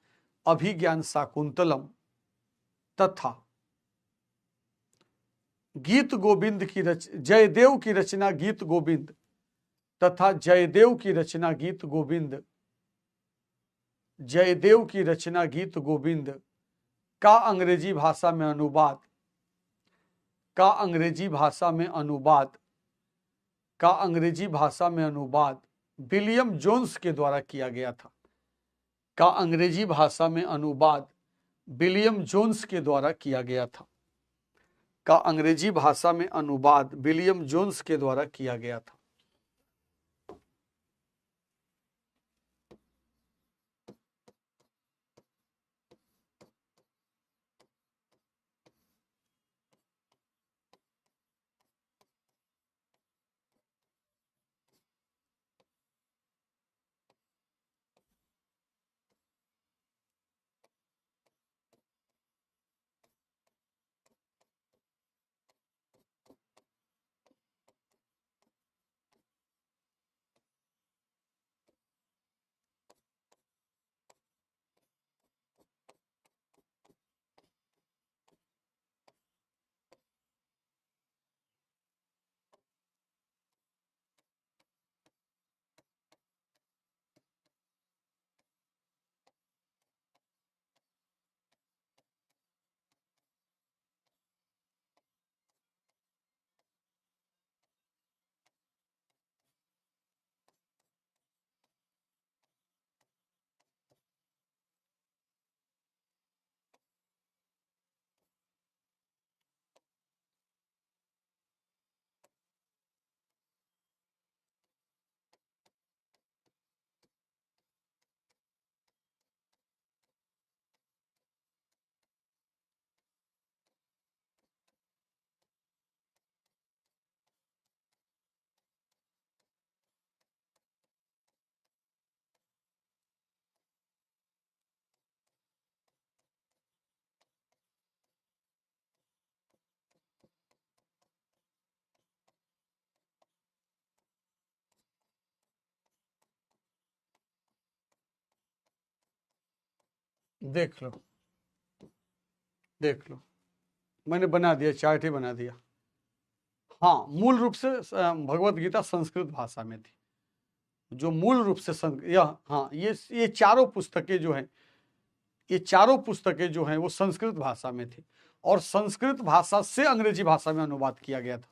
अभिज्ञान शाकुंतलम तथा गीत गोविंद की जयदेव की रचना गीत गोविंद तथा जयदेव की रचना गीत गोविंद, जयदेव की रचना गीत गोविंद का अंग्रेजी भाषा में अनुवाद, का अंग्रेजी भाषा में अनुवाद, का अंग्रेजी भाषा में अनुवाद विलियम जोन्स के द्वारा किया गया था। का अंग्रेजी भाषा में अनुवाद विलियम जोन्स के द्वारा किया गया था। का अंग्रेजी भाषा में अनुवाद विलियम जोन्स के द्वारा किया गया था। देख लो, देख लो, मैंने बना दिया, चार्ट ही बना दिया। हाँ, मूल रूप से भगवत गीता संस्कृत भाषा में थी, जो मूल रूप से यह, हाँ, ये चारों पुस्तकें जो हैं, ये चारों पुस्तकें जो हैं वो संस्कृत भाषा में थी, और संस्कृत भाषा से अंग्रेजी भाषा में अनुवाद किया गया था।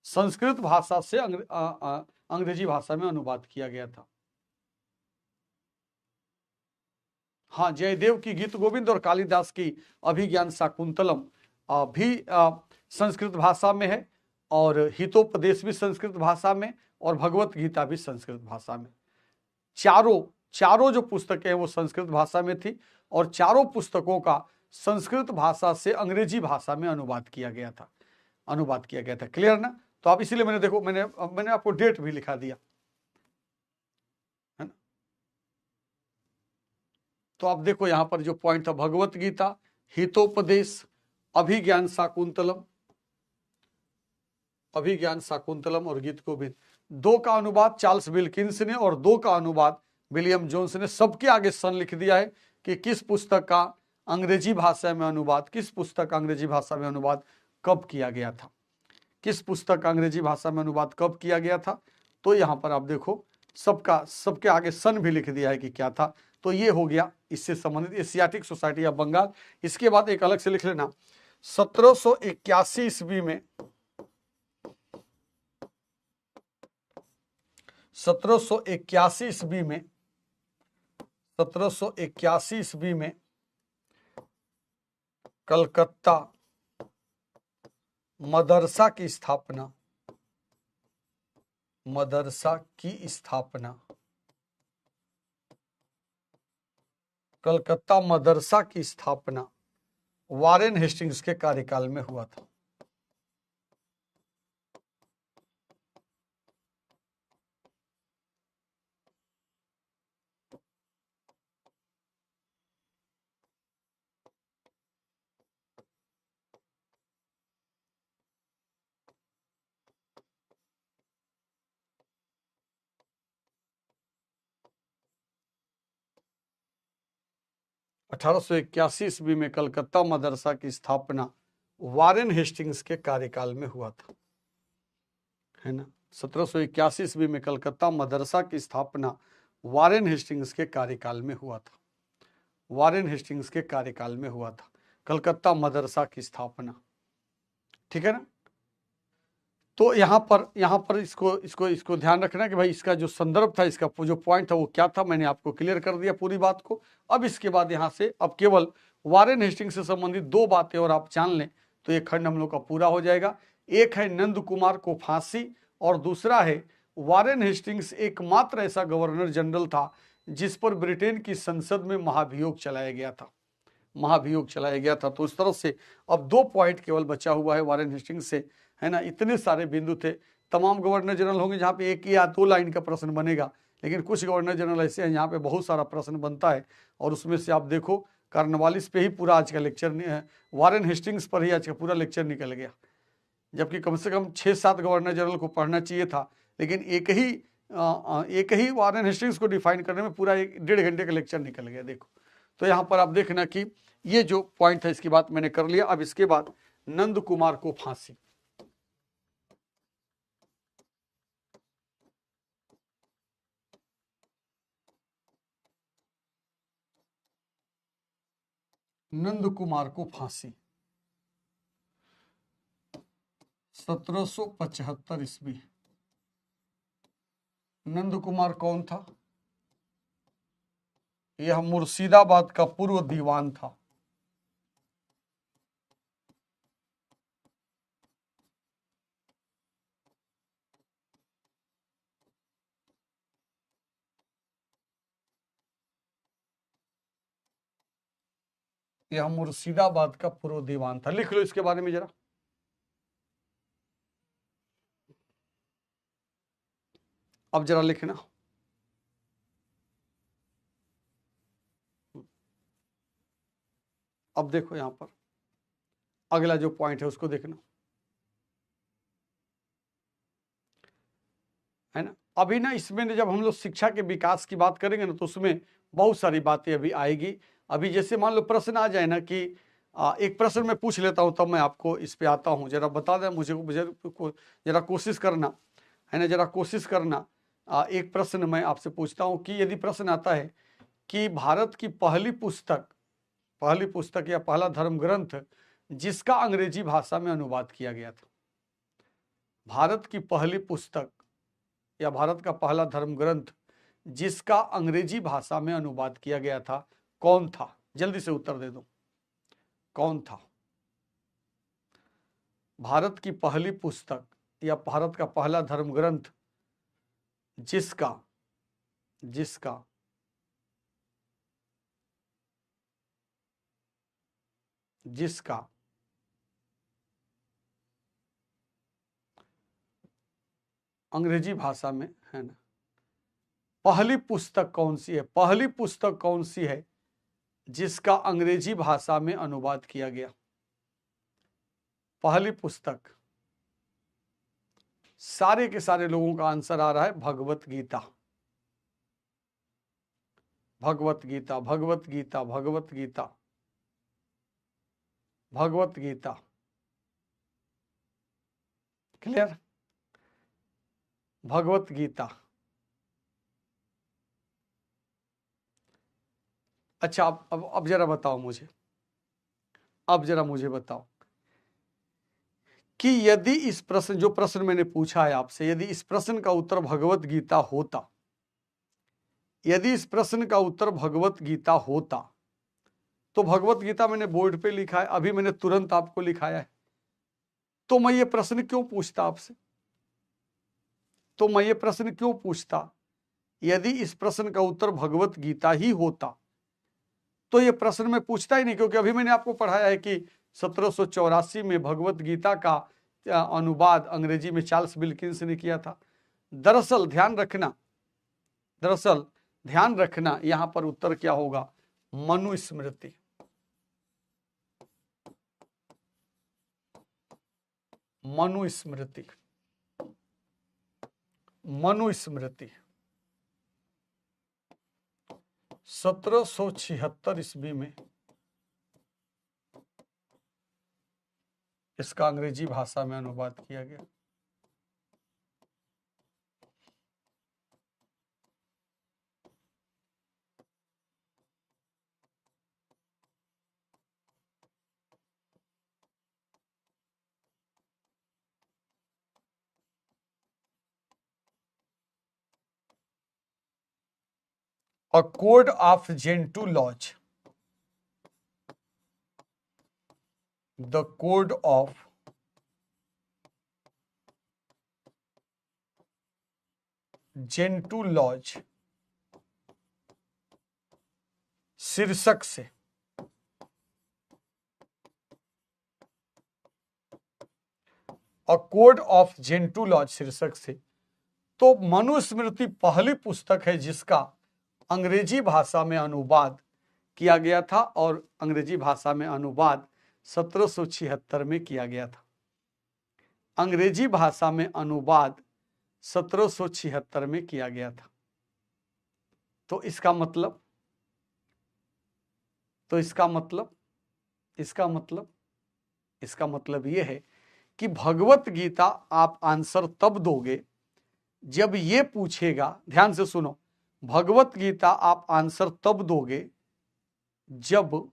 संस्कृत भाषा से अंग्रेजी भाषा में अनुवाद किया गया था। हाँ, जयदेव की गीत गोविंद और कालिदास की अभिज्ञान शाकुंतलम भी संस्कृत भाषा में है, और हितोपदेश भी संस्कृत भाषा में, और भगवत गीता भी संस्कृत भाषा में। चारों जो पुस्तकें हैं वो संस्कृत भाषा में थी, और चारों पुस्तकों का संस्कृत भाषा से अंग्रेजी भाषा में अनुवाद किया गया था, क्लियर ना? तो आप इसीलिए मैंने देखो, मैंने आपको डेट भी लिखा दिया है ना। तो आप देखो यहां पर जो पॉइंट था, भगवत गीता, हितोपदेश, अभिज्ञान शाकुंतलम और गीत गोविंद, 2 का अनुवाद चार्ल्स विल्किंस ने और 2 का अनुवाद विलियम जोन्स ने। सबके आगे सन लिख दिया है कि किस पुस्तक का अंग्रेजी भाषा में अनुवाद, किस पुस्तक का अंग्रेजी भाषा में अनुवाद कब किया गया था, किस पुस्तक का अंग्रेजी भाषा में अनुवाद कब किया गया था। तो यहाँ पर आप देखो सबके आगे सन भी लिख दिया है कि क्या था। तो ये हो गया इससे संबंधित एशियाटिक सोसाइटी ऑफ बंगाल। इसके बाद एक अलग से लिख लेना, 1781 ईस्वी में 1781 ईस्वी में कलकत्ता मदरसा की स्थापना, कलकत्ता मदरसा की स्थापना वारेन हेस्टिंग्स के कार्यकाल में हुआ था। अठारह सौ 81 ईस्वी में कलकत्ता मदरसा की स्थापना वारेन हेस्टिंग्स के कार्यकाल में हुआ था, है ना। 1781 ईस्वी में कलकत्ता मदरसा की स्थापना वारेन हेस्टिंग्स के कार्यकाल में हुआ था, कलकत्ता मदरसा की स्थापना, ठीक है ना। तो यहाँ पर इसको ध्यान रखना कि भाई इसका जो संदर्भ था, इसका जो पॉइंट था वो क्या था, मैंने आपको क्लियर कर दिया पूरी बात को। अब इसके बाद यहाँ से अब केवल वारेन हेस्टिंग्स से संबंधित 2 बातें और आप जान लें तो ये खंड हम लोग का पूरा हो जाएगा। एक है नंद कुमार को फांसी, और दूसरा है वारेन हेस्टिंग्स एकमात्र ऐसा गवर्नर जनरल था जिस पर ब्रिटेन की संसद में महाभियोग चलाया गया था। तो इस तरह से अब 2 पॉइंट केवल बचा हुआ है वारेन हेस्टिंग्स से, है ना। इतने सारे बिंदु थे, तमाम गवर्नर जनरल होंगे जहाँ पे 1 या 2 लाइन का प्रश्न बनेगा, लेकिन कुछ गवर्नर जनरल ऐसे हैं यहाँ पे बहुत सारा प्रश्न बनता है, और उसमें से आप देखो कार्नवालिस पे ही पूरा आज का लेक्चर, वारेन हेस्टिंग्स पर ही आज का पूरा लेक्चर निकल गया, जबकि कम से कम 6-7 गवर्नर जनरल को पढ़ना चाहिए था, लेकिन एक ही वारेन हेस्टिंग्स को डिफाइन करने में पूरा 1.5 घंटे का लेक्चर निकल गया। देखो, तो यहाँ पर आप देखना कि ये जो पॉइंट था इसकी बात मैंने कर लिया। अब इसके बाद नंद कुमार को फांसी, नंद कुमार को फांसी 1775 ईस्वी। नंद कुमार कौन था? यह मुर्शिदाबाद का पूर्व दीवान था। यह मुर्शिदाबाद का पूर्व दीवान था। लिख लो इसके बारे में जरा। अब जरा लिखना, अब देखो यहां पर अगला जो पॉइंट है उसको देखना, है ना। अभी ना इसमें जब हम लोग शिक्षा के विकास की बात करेंगे ना तो उसमें बहुत सारी बातें अभी आएगी, अभी जैसे मान लो प्रश्न आ जाए ना कि एक प्रश्न मैं पूछ लेता हूँ, तब मैं आपको इस पे आता हूँ। जरा बता दें मुझे, जरा कोशिश करना, है ना, जरा कोशिश करना। एक प्रश्न मैं आपसे पूछता हूँ कि यदि प्रश्न आता है कि भारत की पहली पुस्तक या पहला धर्म ग्रंथ जिसका अंग्रेजी भाषा में अनुवाद किया गया था, भारत की पहली पुस्तक या भारत का पहला धर्म ग्रंथ जिसका अंग्रेजी भाषा में अनुवाद किया गया था, कौन था? जल्दी से उत्तर दे दो, कौन था? भारत की पहली पुस्तक या भारत का पहला धर्म ग्रंथ जिसका अंग्रेजी भाषा में, है ना, पहली पुस्तक कौन सी है? पहली पुस्तक कौन सी है जिसका अंग्रेजी भाषा में अनुवाद किया गया? पहली पुस्तक। सारे के सारे लोगों का आंसर आ रहा है भगवत गीता। भगवत गीता, भगवत गीता, भगवत गीता, भगवत गीता। क्लियर? भगवत गीता। अच्छा, अब जरा बताओ मुझे, अब जरा मुझे बताओ कि यदि इस प्रश्न, जो प्रश्न मैंने पूछा है आपसे, यदि इस प्रश्न का उत्तर भगवत गीता होता, यदि इस प्रश्न का उत्तर भगवत गीता होता, तो भगवत गीता मैंने बोर्ड पे लिखा है, अभी मैंने तुरंत आपको लिखाया है, तो मैं ये प्रश्न क्यों पूछता आपसे? तो मैं ये प्रश्न क्यों पूछता? यदि इस प्रश्न का उत्तर भगवत गीता ही होता तो ये प्रश्न मैं पूछता ही नहीं, क्योंकि अभी मैंने आपको पढ़ाया है कि 1784 में भगवत गीता का अनुवाद अंग्रेजी में चार्ल्स विल्किंस ने किया था। दरअसल ध्यान रखना यहां पर उत्तर क्या होगा? मनुस्मृति। मनुस्मृति, मनुस्मृति 1776 ईस्वी में इसका अंग्रेजी भाषा में अनुवाद किया गया। A code of Gentoo laws. The code of Gentoo laws शीर्षक से A code of Gentoo laws शीर्षक से, तो मनुस्मृति पहली पुस्तक है जिसका अंग्रेजी भाषा में अनुवाद किया गया था, और अंग्रेजी भाषा में अनुवाद 1776 में किया गया था। अंग्रेजी भाषा में अनुवाद 1776 में किया गया था। तो इसका मतलब यह है कि भगवत गीता आप आंसर तब दोगे जब ये पूछेगा, ध्यान से सुनो, भगवत गीता आप आंसर तब दोगे जब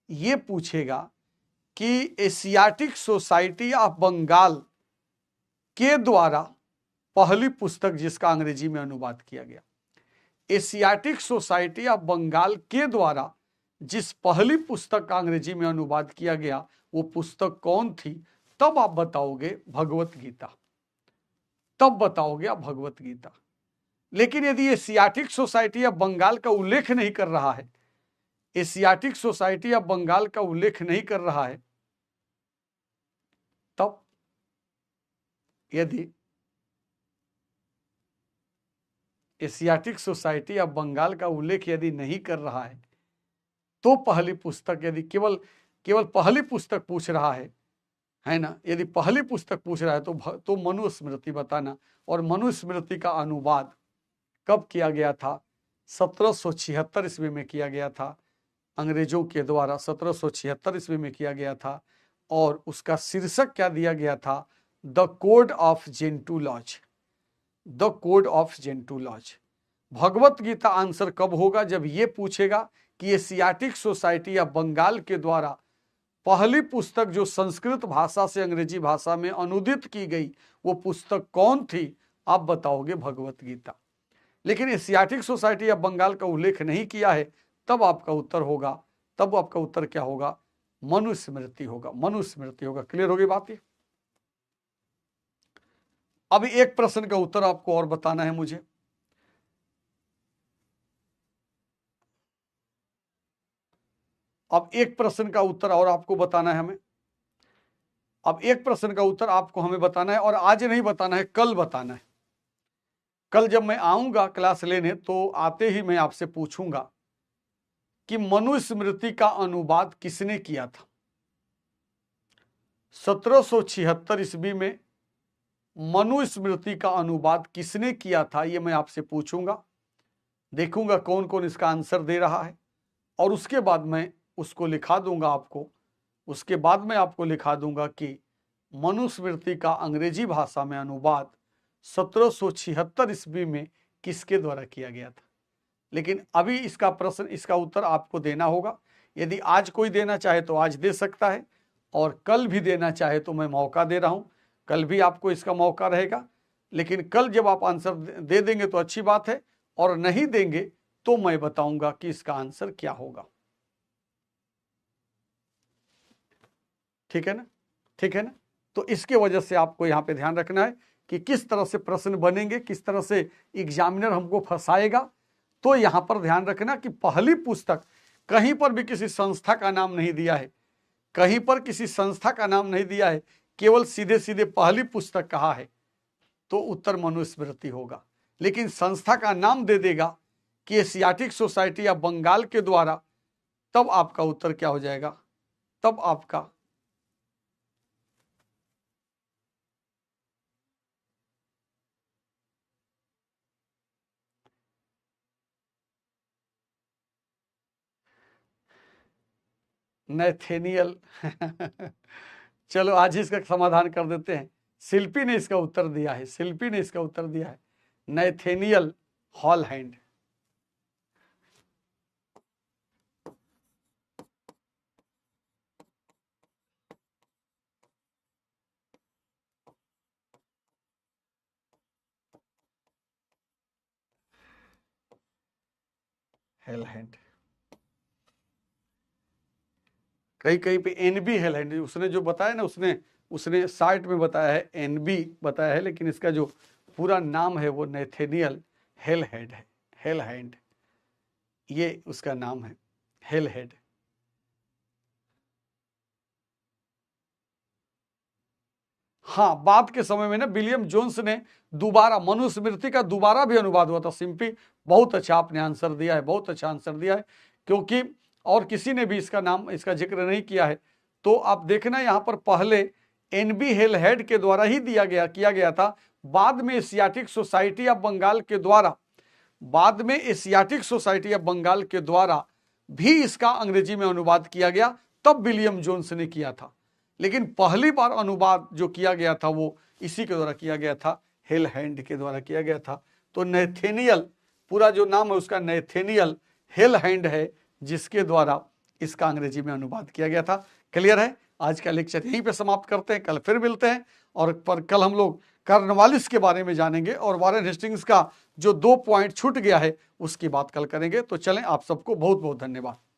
ये पूछेगा कि एशियाटिक सोसाइटी ऑफ बंगाल के द्वारा पहली पुस्तक जिसका अंग्रेजी में अनुवाद किया गया, एशियाटिक सोसाइटी ऑफ बंगाल के द्वारा जिस पहली पुस्तक का अंग्रेजी में अनुवाद किया गया वो पुस्तक कौन थी, तब आप बताओगे भगवत गीता, तब बताओगे आप भगवत गीता। लेकिन यदि एशियाटिक सोसाइटी ऑफ बंगाल का उल्लेख नहीं कर रहा है, एशियाटिक सोसाइटी ऑफ बंगाल का उल्लेख नहीं कर रहा है, तब यदि एशियाटिक सोसाइटी ऑफ बंगाल का उल्लेख यदि नहीं कर रहा है, तो पहली पुस्तक, यदि केवल पहली पुस्तक पूछ रहा है ना, यदि पहली पुस्तक पूछ रहा है तो मनुस्मृति बताना। और मनुस्मृति का अनुवाद कब किया गया था? 1776 ईस्वी में किया गया था, अंग्रेजों के द्वारा 1776 ईस्वी में किया गया था। और उसका शीर्षक क्या दिया गया था? The code of Gentoo laws. The code of Gentoo laws. Bhagavad Gita answer कब होगा? जब ये पूछेगा कि एशियाटिक सोसाइटी या बंगाल के द्वारा पहली पुस्तक जो संस्कृत भाषा से अंग्रेजी भाषा में अनुदित की गई वो पुस्तक कौन थी? आप बताओगे भगवत गीता। लेकिन एशियाटिक सोसाइटी या बंगाल का उल्लेख नहीं किया है, तब आपका उत्तर होगा, तब आपका उत्तर क्या होगा? मनुस्मृति होगा, मनुस्मृति होगा। क्लियर होगी बात ये? अभी एक प्रश्न का उत्तर आपको और बताना है मुझे। अब एक प्रश्न का उत्तर और आपको बताना है हमें। अब एक प्रश्न का उत्तर आपको हमें बताना है, और आज नहीं बताना है, कल बताना है। कल जब मैं आऊंगा क्लास लेने तो आते ही मैं आपसे पूछूंगा कि मनुस्मृति का अनुवाद किसने किया था? 1776 ईस्वी में मनुस्मृति का अनुवाद किसने किया था, ये मैं आपसे पूछूंगा। देखूंगा कौन कौन इसका आंसर दे रहा है, और उसके बाद मैं उसको लिखा दूंगा आपको। उसके बाद मैं आपको लिखा दूंगा कि मनुस्मृति का अंग्रेजी भाषा में अनुवाद 1776 ईस्वी में किसके द्वारा किया गया था। लेकिन अभी इसका प्रश्न, इसका उत्तर आपको देना होगा। यदि आज कोई देना चाहे तो आज दे सकता है, और कल भी देना चाहे तो मैं मौका दे रहा हूं, कल भी आपको इसका मौका रहेगा। लेकिन कल जब आप आंसर दे देंगे तो अच्छी बात है, और नहीं देंगे तो मैं बताऊंगा कि इसका आंसर क्या होगा। ठीक है ना? ठीक है ना? तो इसके वजह से आपको यहाँ पे ध्यान रखना है कि किस तरह से प्रश्न बनेंगे, किस तरह से एग्जामिनर हमको फंसाएगा। तो यहाँ पर ध्यान रखना कि पहली पुस्तक, कहीं पर भी किसी संस्था का नाम नहीं दिया है, कहीं पर किसी संस्था का नाम नहीं दिया है, केवल सीधे सीधे पहली पुस्तक कहा है, तो उत्तर मनुस्मृति होगा। लेकिन संस्था का नाम दे देगा कि एशियाटिक सोसाइटी या बंगाल के द्वारा, तब आपका उत्तर क्या हो जाएगा? तब आपका नैथेनियल चलो आज इसका समाधान कर देते हैं। शिल्पी ने इसका उत्तर दिया है, शिल्पी ने इसका उत्तर दिया है नैथेनियल हॉलहैंड। हेलहैंड, कहीं कहीं पे एनबी हेलहैंड, उसने जो बताया ना, उसने साइट में बताया है एनबी बताया है, लेकिन इसका जो पूरा नाम है वो नैथेनियल हेलहैंड है। हेलहैंड ये उसका नाम है, हेलहेड। हाँ, बाद के समय में ना विलियम जोन्स ने दोबारा मनुस्मृति का दोबारा भी अनुवाद हुआ था। सिंपी बहुत अच्छा आपने आंसर दिया है, बहुत अच्छा आंसर दिया है, क्योंकि और किसी ने भी इसका नाम, इसका जिक्र नहीं किया है। तो आप देखना यहाँ पर पहले एनबी हेलहेड के द्वारा ही किया गया था। बाद में एशियाटिक सोसाइटी ऑफ बंगाल के द्वारा, बाद में एशियाटिक सोसाइटी ऑफ बंगाल के द्वारा भी इसका अंग्रेजी में अनुवाद किया गया, तब विलियम जोन्स ने किया था। लेकिन पहली बार अनुवाद जो किया गया था वो इसी के द्वारा किया गया था, हेलहैंड के द्वारा किया गया था। तो नैथेनियल, पूरा जो नाम है उसका नैथेनियल हेलहैंड है, जिसके द्वारा इसका अंग्रेजी में अनुवाद किया गया था। क्लियर है? आज का लेक्चर यहीं पे समाप्त करते हैं, कल फिर मिलते हैं। और पर कल हम लोग कॉर्नवालिस के बारे में जानेंगे, और वारेन हेस्टिंग्स का जो 2 पॉइंट छूट गया है उसकी बात कल करेंगे। तो चलें, आप सबको बहुत बहुत धन्यवाद।